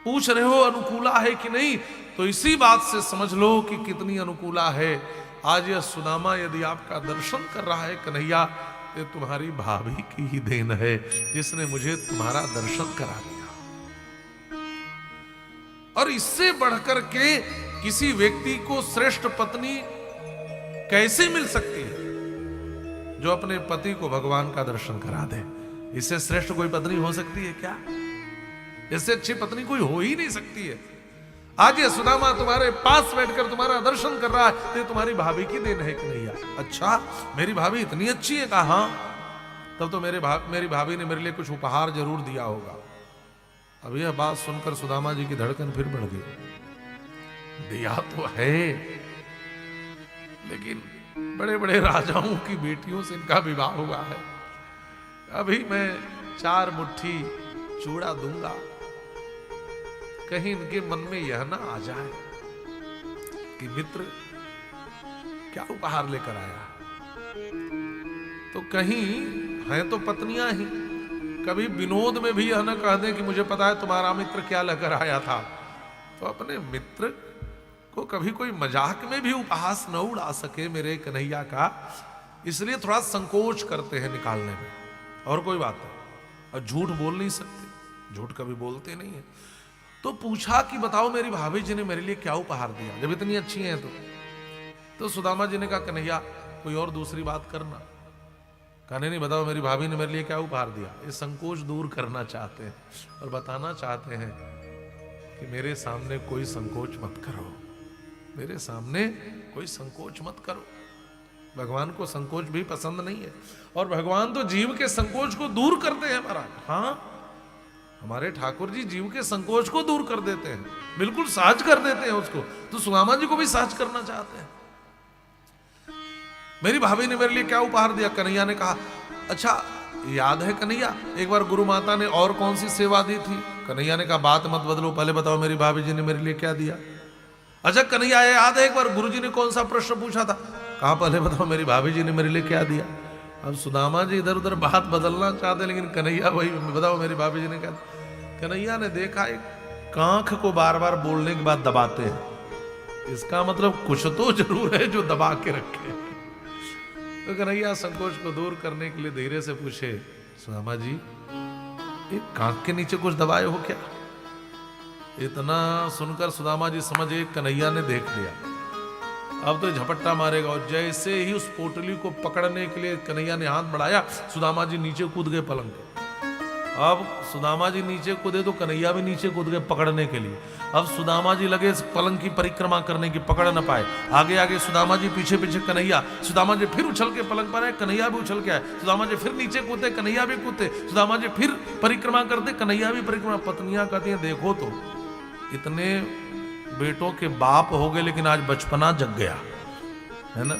पूछ रहे हो अनुकूला है कि नहीं, तो इसी बात से समझ लो कि कितनी अनुकूला है। आज यह सुदामा यदि आपका दर्शन कर रहा है कन्हैया, ये तुम्हारी भाभी की ही देन है जिसने मुझे तुम्हारा दर्शन करा दिया। और इससे बढ़कर के किसी व्यक्ति को श्रेष्ठ पत्नी कैसे मिल सकती है जो अपने पति को भगवान का दर्शन करा दे? इससे श्रेष्ठ कोई पत्नी हो सकती है क्या? इससे अच्छी पत्नी कोई हो ही नहीं सकती है। आज ये सुदामा तुम्हारे पास बैठकर तुम्हारा दर्शन कर रहा है, तो तुम्हारी भाभी की देन है कि नहीं? अच्छा मेरी भाभी इतनी अच्छी है? कहा हाँ, तब तो मेरी भाभी ने मेरे लिए कुछ उपहार जरूर दिया होगा। अब यह बात सुनकर सुदामा जी की धड़कन फिर बढ़ गई। दिया तो है, लेकिन बड़े बड़े राजाओं की बेटियों से इनका विवाह हुआ है। अभी मैं 4 मुट्ठी चूड़ा दूंगा, कहीं इनके मन में यह ना आ जाए कि मित्र क्या उपहार लेकर आया। तो कहीं हैं तो पत्नियां ही, कभी विनोद में भी यह ना कह दें कि मुझे पता है तुम्हारा मित्र क्या लेकर आया था। तो अपने मित्र को कभी कोई मजाक में भी उपहास न उड़ा सके मेरे कन्हैया का, इसलिए थोड़ा संकोच करते हैं निकालने में, और कोई बात नहीं। और झूठ बोल नहीं सकते, झूठ कभी बोलते नहीं है। तो पूछा कि बताओ मेरी भाभी जी ने मेरे लिए क्या उपहार दिया जब इतनी अच्छी हैं तो सुदामा जी ने कहा कन्हैया कोई और दूसरी बात करना। कहने नहीं, बताओ मेरी भाभी ने मेरे लिए क्या उपहार दिया। ये संकोच दूर करना चाहते हैं और बताना चाहते हैं कि मेरे सामने कोई संकोच मत करो, मेरे सामने कोई संकोच मत करो। भगवान को संकोच भी पसंद नहीं है, और भगवान तो जीव के संकोच को दूर करते हैं महाराज। हाँ, हमारे ठाकुर जी जीव के संकोच को दूर कर देते हैं, बिल्कुल सहज कर देते हैं उसको। तो सुदामा जी को भी सहज करना चाहते हैं। मेरी भाभी ने मेरे लिए क्या उपहार दिया? कन्हैया ने कहा अच्छा याद है कन्हैया, एक बार गुरु माता ने और कौन सी सेवा दी थी? कन्हैया ने कहा बात मत बदलो, पहले बताओ मेरी भाभी जी ने मेरे लिए क्या दिया। अच्छा कन्हैया याद है एक बार गुरु जी ने कौन सा प्रश्न पूछा था? कहा पहले बताओ मेरी भाभी जी ने मेरे लिए क्या दिया। अब सुदामा जी इधर उधर बात बदलना चाहते, लेकिन कन्हैया वही बताओ मेरी भाभी जी ने क्या। कन्हैया ने देखा एक कांख को बार बार बोलने के बाद दबाते हैं, इसका मतलब कुछ तो जरूर है जो दबा के रखे। तो कन्हैया संकोच को दूर करने के लिए धीरे से पूछे, सुदामा जी एक कांख के नीचे कुछ दबाए हो क्या? इतना सुनकर सुदामा जी समझ गए कन्हैया ने देख लिया, अब तो झपट्टा मारेगा। और जैसे ही उस पोटली को पकड़ने के लिए कन्हैया ने हाथ बढ़ाया, सुदामा जी नीचे कूद गए पलंग पे। अब सुदामा जी नीचे कूदे तो कन्हैया भी नीचे कूद गए पकड़ने के लिए। अब सुदामा जी लगे पलंग की परिक्रमा करने की, पकड़ न पाए। आगे आगे सुदामा जी, पीछे पीछे कन्हैया। सुदामा जी फिर उछल के पलंग पर आए, कन्हैया भी उछल के आए। सुदामा जी फिर नीचे कूदते, कन्हैया भी कूदते। सुदामा जी फिर परिक्रमा करते, कन्हैया भी परिक्रमा। पत्नियां कहती हैं देखो तो इतने बेटों के बाप हो गए, लेकिन आज बचपना जग गया है ना।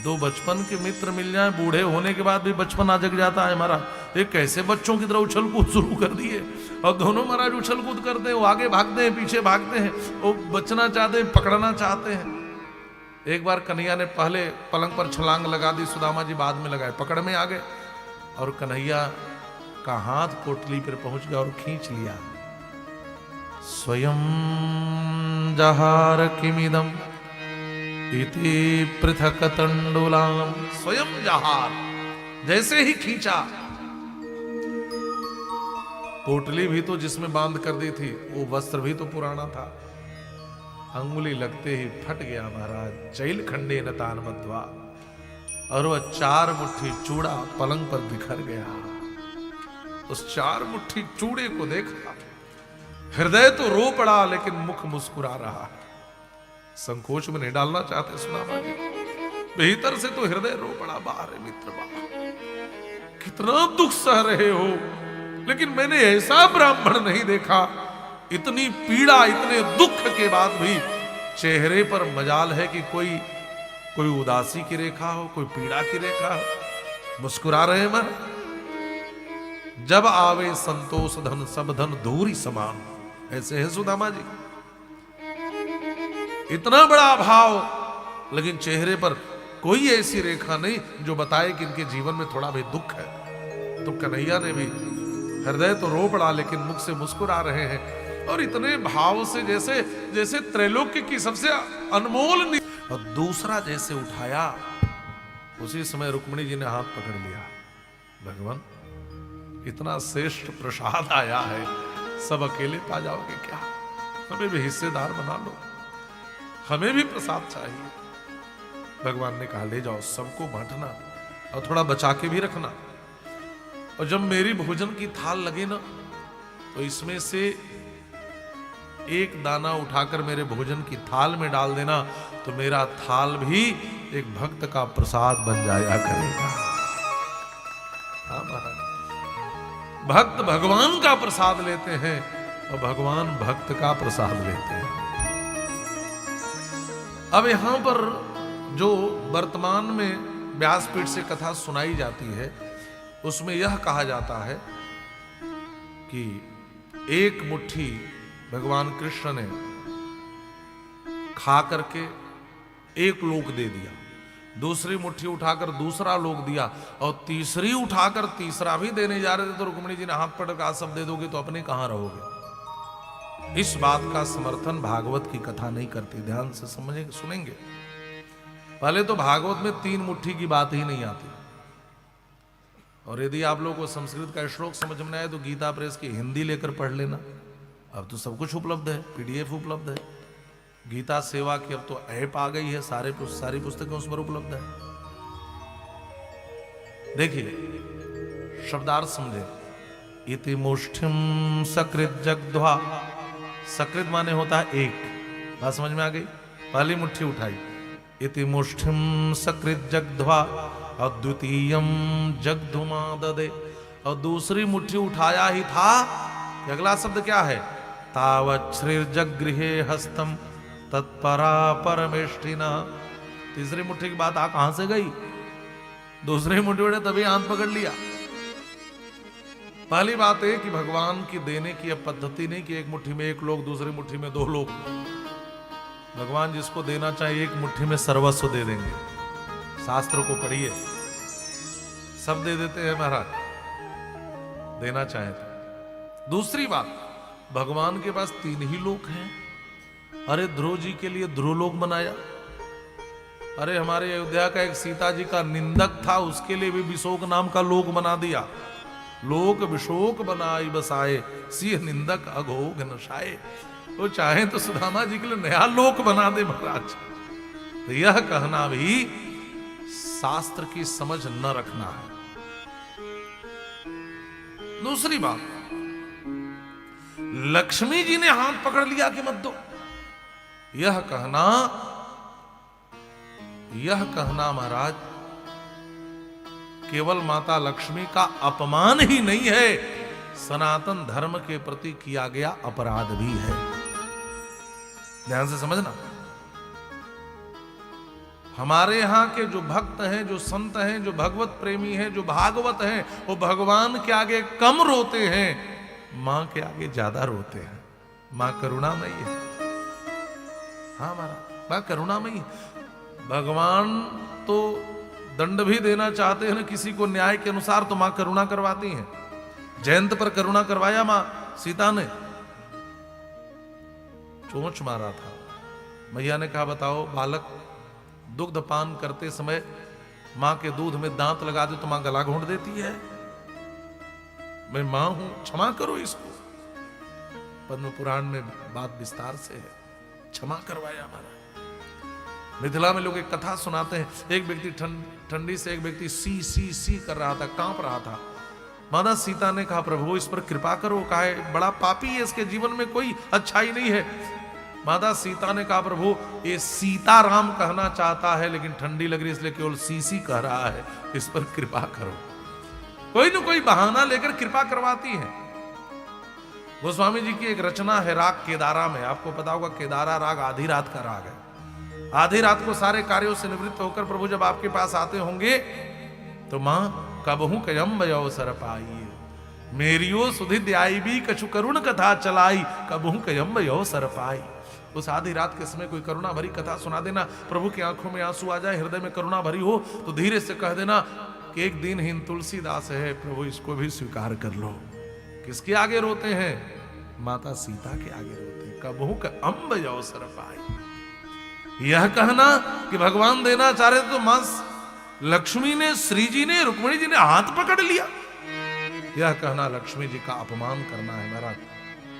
2 बचपन के मित्र मिल जाए, बूढ़े होने के बाद भी बचपना जग जाता है हमारा। ये कैसे बच्चों की तरह उछल कूद शुरू कर दिए। और दोनों महाराज उछल कूद करते हैं, वो आगे भागते हैं, पीछे भागते हैं, वो बचना चाहते हैं, पकड़ना चाहते हैं। एक बार कन्हैया ने पहले पलंग पर छलांग लगा दी, सुदामा जी बाद में लगाए, पकड़ में आ गए और कन्हैया का हाथ पोटली पर पहुंच गया और खींच लिया। स्वयं जहार किमिदम इति पृथक तंडुलाम। स्वयं जहार, जैसे ही खींचा, पोटली भी तो जिसमें बांध कर दी थी, वो वस्त्र भी तो पुराना था, अंगुली लगते ही फट गया महाराज। चैल खंडे न तान बद्वा, और वह 4 मुट्ठी चूड़ा पलंग पर बिखर गया। उस 4 मुट्ठी चूड़े को देखा, हृदय तो रो पड़ा लेकिन मुख मुस्कुरा रहा। संकोच में नहीं डालना चाहते सुदामा जी, भीतर से तो हृदय रो पड़ा, बाहर मित्र बाबा कितना दुख सह रहे हो, लेकिन मैंने ऐसा ब्राह्मण नहीं देखा, इतनी पीड़ा इतने दुख के बाद भी चेहरे पर मजाल है कि कोई उदासी की रेखा हो, कोई पीड़ा की रेखा हो, मुस्कुरा रहे मन। जब आवे संतोष धन सब धन धूरी समान, ऐसे है सुदामा जी। इतना बड़ा भाव, लेकिन चेहरे पर कोई ऐसी रेखा नहीं जो बताए कि इनके जीवन में थोड़ा भी दुख है। तो कन्हैया ने भी हृदय तो रो पड़ा लेकिन मुख से मुस्कुरा रहे हैं, और इतने भाव से जैसे जैसे त्रैलोक्य की सबसे अनमोल। और दूसरा जैसे उठाया, उसी समय रुक्मिणी जी ने हाथ पकड़ लिया। भगवान, इतना श्रेष्ठ प्रसाद आया है, सब अकेले पा जाओगे क्या? हमें भी हिस्सेदार बना लो, हमें भी प्रसाद चाहिए। भगवान ने कहा ले जाओ, सबको बांटना और थोड़ा बचा के भी रखना, और जब मेरी भोजन की थाल लगे ना, तो इसमें से एक दाना उठाकर मेरे भोजन की थाल में डाल देना, तो मेरा थाल भी एक भक्त का प्रसाद बन जाया करेगा। हाँ महाराज, भक्त भगवान का प्रसाद लेते हैं और भगवान भक्त का प्रसाद लेते हैं। अब यहां पर जो वर्तमान में व्यासपीठ से कथा सुनाई जाती है, उसमें यह कहा जाता है कि एक मुट्ठी भगवान कृष्ण ने खा करके एक लोक दे दिया, दूसरी मुट्ठी उठाकर दूसरा लोक दिया, और तीसरी उठाकर तीसरा भी देने जा रहे थे। तो रुक्मिणी जी ने हाथ पकड़ कर सब दे दोगे तो अपने कहां रहोगे? इस बात का समर्थन भागवत की कथा नहीं करती। ध्यान से समझेंगे, सुनेंगे। पहले तो भागवत में 3 मुट्ठी की बात ही नहीं आती, और यदि आप लोगों को संस्कृत का श्लोक समझ में आए तो गीता प्रेस की हिंदी लेकर पढ़ लेना। अब तो सब कुछ उपलब्ध है, PDF उपलब्ध है, गीता सेवा की अब तो ऐप आ गई है, सारी पुस्तकें उस पर उपलब्ध है। देखिए शब्दार्थ समझे। इति मुष्ठिम सकृत जगध्वा, सकृत माने होता है एक, बात समझ में आ गई? पहली मुट्ठी उठाई, इति मुष्ठिम सकृत जगध्वा, और द्वितीयम जगधुमा ददे, और दूसरी मुट्ठी उठाया ही था। अगला शब्द क्या है? तावत् श्रीर्जगृहे हस्तम तत्परा परमेष्ठिना। तीसरी मुट्ठी की बात आ कहां से गई? दूसरी मुट्ठी उठे तभी हाथ पकड़ लिया। पहली बात है कि भगवान की देने की अब पद्धति नहीं कि एक मुट्ठी में एक लोग, दूसरी मुट्ठी में 2 लोग। भगवान जिसको देना चाहिए एक मुट्ठी में सर्वस्व दे देंगे। शास्त्र को पढ़िए, सब दे देते हैं महाराज, देना चाहे तो। दूसरी बात, भगवान के पास 3 ही लोक हैं। अरे ध्रुव जी के लिए ध्रुवलोक बनाया, अरे हमारे अयोध्या का एक सीता जी का निंदक था, उसके लिए भी विशोक नाम का लोक बना दिया। लोक विशोक बनाई बसाए, सिंह निंदक अघोघ नशाए। वो चाहे तो सुदामा जी के लिए नया लोक बना दे महाराज। तो यह कहना भी शास्त्र की समझ न रखना है। दूसरी बात, लक्ष्मी जी ने हाथ पकड़ लिया कि मत दो, यह कहना महाराज केवल माता लक्ष्मी का अपमान ही नहीं है, सनातन धर्म के प्रति किया गया अपराध भी है। ध्यान से समझना। हमारे यहाँ के जो भक्त हैं, जो संत हैं, जो भगवत प्रेमी हैं, जो भागवत हैं, वो भगवान के आगे कम रोते हैं, मां के आगे ज्यादा रोते हैं। मां करुणामयी है। हाँ महाराज, मां करुणामयी। भगवान तो दंड भी देना चाहते हैं ना किसी को न्याय के अनुसार, तो मां करुणा करवाती हैं। जयंत पर करुणा करवाया मां सीता ने, चोंच मारा था। मैया ने कहा बताओ, बालक दुग्ध पान करते समय मां के दूध में दांत लगा दे तो मां गला घोंट देती है। मैं मां हूं, क्षमा करो इसको। पद्म पुराण में बात विस्तार से है, क्षमा करवाया हमारा। मिथिला में लोग एक कथा सुनाते हैं, एक व्यक्ति ठंडी से एक व्यक्ति सी सी सी कर रहा था, कांप रहा था। माता सीता ने कहा प्रभु इस पर कृपा करो, कहा है बड़ा पापी है, इसके जीवन में कोई अच्छाई नहीं है। माता सीता ने कहा प्रभु ये सीताराम कहना चाहता है, लेकिन ठंडी लग रही इसलिए केवल सीसी कह रहा है, इस पर कृपा करो। कोई ना कोई बहाना लेकर कृपा करवाती है। गोस्वामी जी की एक रचना है राग केदारा में, आपको पता होगा केदारा राग आधी रात का राग है। आधी रात को सारे कार्यों से निवृत्त होकर प्रभु जब आपके पास आते होंगे तो मां कबहू कयम्ब अवसर पाई, मेरियो सुधि आई भी कछु करुण कथा चलाई, कबहू कयम्ब अवसर पाई। उस आधी रात के समय कोई करुणा भरी कथा सुना देना, प्रभु की आंखों में आंसू आ जाए, हृदय में करुणा भरी हो, तो धीरे से कह देना कि एक दिनहीन तुलसीदास है, प्रभु इसको भी स्वीकार कर लो। किसके आगे रोते हैं? माता सीता के आगे रोते हैं। कबहू कयम्ब अवसर पाई। यह कहना कि भगवान देना चाह रहे थे तो मां लक्ष्मी ने, श्री जी ने, रुक्मिणी जी ने हाथ पकड़ लिया। यह कहना लक्ष्मी जी का अपमान करना है महाराज।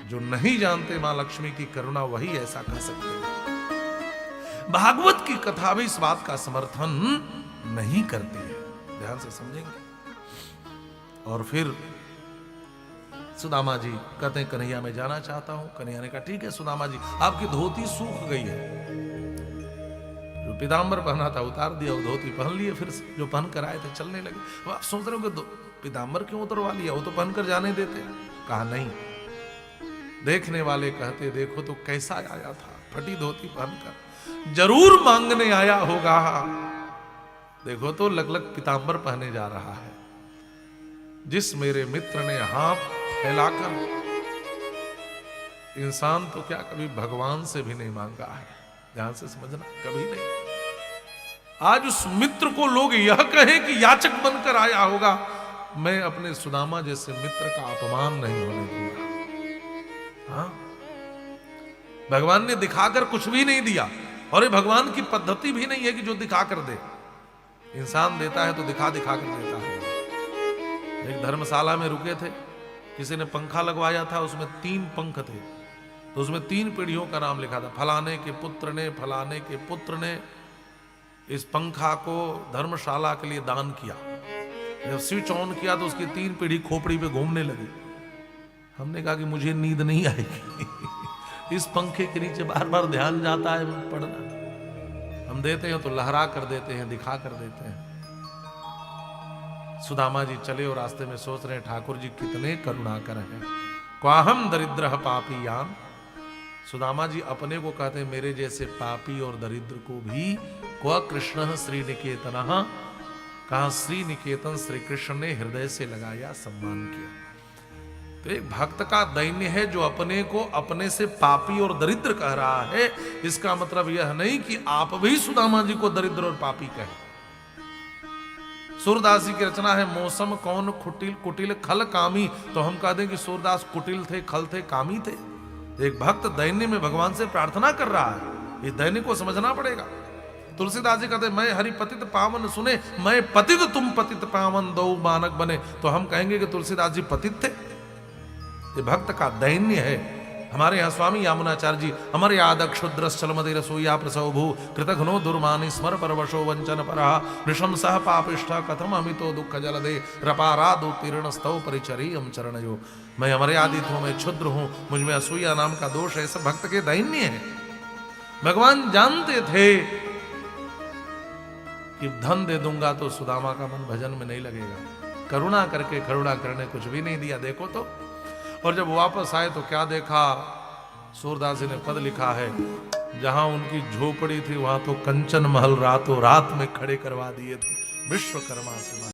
जो नहीं जानते मां लक्ष्मी की करुणा वही ऐसा कह सकते हैं। भागवत की कथा भी इस बात का समर्थन नहीं करती है, ध्यान से समझेंगे। और फिर सुदामा जी कहते हैं कन्हैया मैं जाना चाहता हूं। कन्हैया ने कहा ठीक है सुदामा जी, आपकी धोती सूख गई है, जो पीताम्बर पहना था उतार दिया, वो धोती पहन लिए, फिर जो पहन कर आए थे चलने लगे। अब आप सोच रहे हो कि पीताम्बर क्यों उतरवा लिया, वो तो पहनकर जाने देते। कहा नहीं, देखने वाले कहते देखो तो कैसा आया था, फटी धोती पहनकर, जरूर मांगने आया होगा। देखो तो लगलग पीताम्बर पहने जा रहा है। जिस मेरे मित्र ने हाथ फैलाकर, इंसान तो क्या कभी भगवान से भी नहीं मांगा है, ध्यान से समझना, कभी नहीं। आज उस मित्र को लोग यह कहें कि याचक बनकर आया होगा, मैं अपने सुदामा जैसे मित्र का अपमान नहीं होने दूंगा। हाँ? भगवान ने दिखाकर कुछ भी नहीं दिया, और ये भगवान की पद्धति भी नहीं है कि जो दिखा कर दे। इंसान देता है तो दिखा दिखा कर देता है। एक धर्मशाला में रुके थे, किसी ने पंखा लगवाया था, उसमें 3 पंख थे, तो उसमें 3 पीढ़ियों का नाम लिखा था। फलाने के पुत्र ने, फलाने के पुत्र ने इस पंखा को धर्मशाला के लिए दान किया। जब स्विच ऑन किया तो उसकी 3 पीढ़ी खोपड़ी पे घूमने लगी। हमने कहा कि मुझे नींद नहीं आएगी, इस पंखे के नीचे बार बार ध्यान जाता है पढ़ना। हम देते हैं तो लहरा कर देते हैं, दिखा कर देते हैं। सुदामा जी चले और रास्ते में सोच रहे हैं ठाकुर जी कितने करुणाकर हैं। क्वाहम दरिद्र पापी यान। सुदामा जी अपने को कहते हैं मेरे जैसे पापी और दरिद्र को भी क्व कृष्ण श्री निकेतन, कहा श्री निकेतन श्री कृष्ण ने हृदय से लगाया, सम्मान किया। तो एक भक्त का दैन्य है जो अपने को अपने से पापी और दरिद्र कह रहा है। इसका मतलब यह नहीं कि आप भी सुदामा जी को दरिद्र और पापी कहें। सूरदास जी की रचना है मौसम कौन कुटिल कुटिल खल कामी, तो हम कह दें कि सूरदास कुटिल थे, खल थे, कामी थे। एक भक्त दैन्य में भगवान से प्रार्थना कर रहा है, इस दैन्य को समझना पड़ेगा। तुलसीदास जी कहते मैं हरि पतित पावन सुने, मैं पतित तुम पतित पावन दो मानक बने, तो हम कहेंगे कि तुलसीदास जी पतित थे। ये भक्त का दैन्य है। हमारे यहाँ स्वामी यामुनाचार्य जी हमारे याद क्षुद्रश्चल मदि रसोया प्रसव भू कृतघ्नो दुर्मानि स्मर परवशो वंचन परहा नृशंस पापिष्ठ कथम अमितो दुख जलदे रपारादो तीर्ण स्तव परिचर्यम चरणयो। मैं अमर्यादित हूं, मैं क्षुद्र हूं, मुझ में असूया नाम का दोष है। सब भक्त के दैन्य है। भगवान जानते थे कि धन दे दूंगा तो सुदामा का मन भजन में नहीं लगेगा। करुणा करके करुणा करने कुछ भी नहीं दिया, देखो तो। और जब वापस आए तो क्या देखा, सूरदास जी ने पद लिखा है जहां उनकी झोपड़ी थी वहां तो कंचन महल रातों रात में खड़े करवा दिए थे विश्वकर्मा से।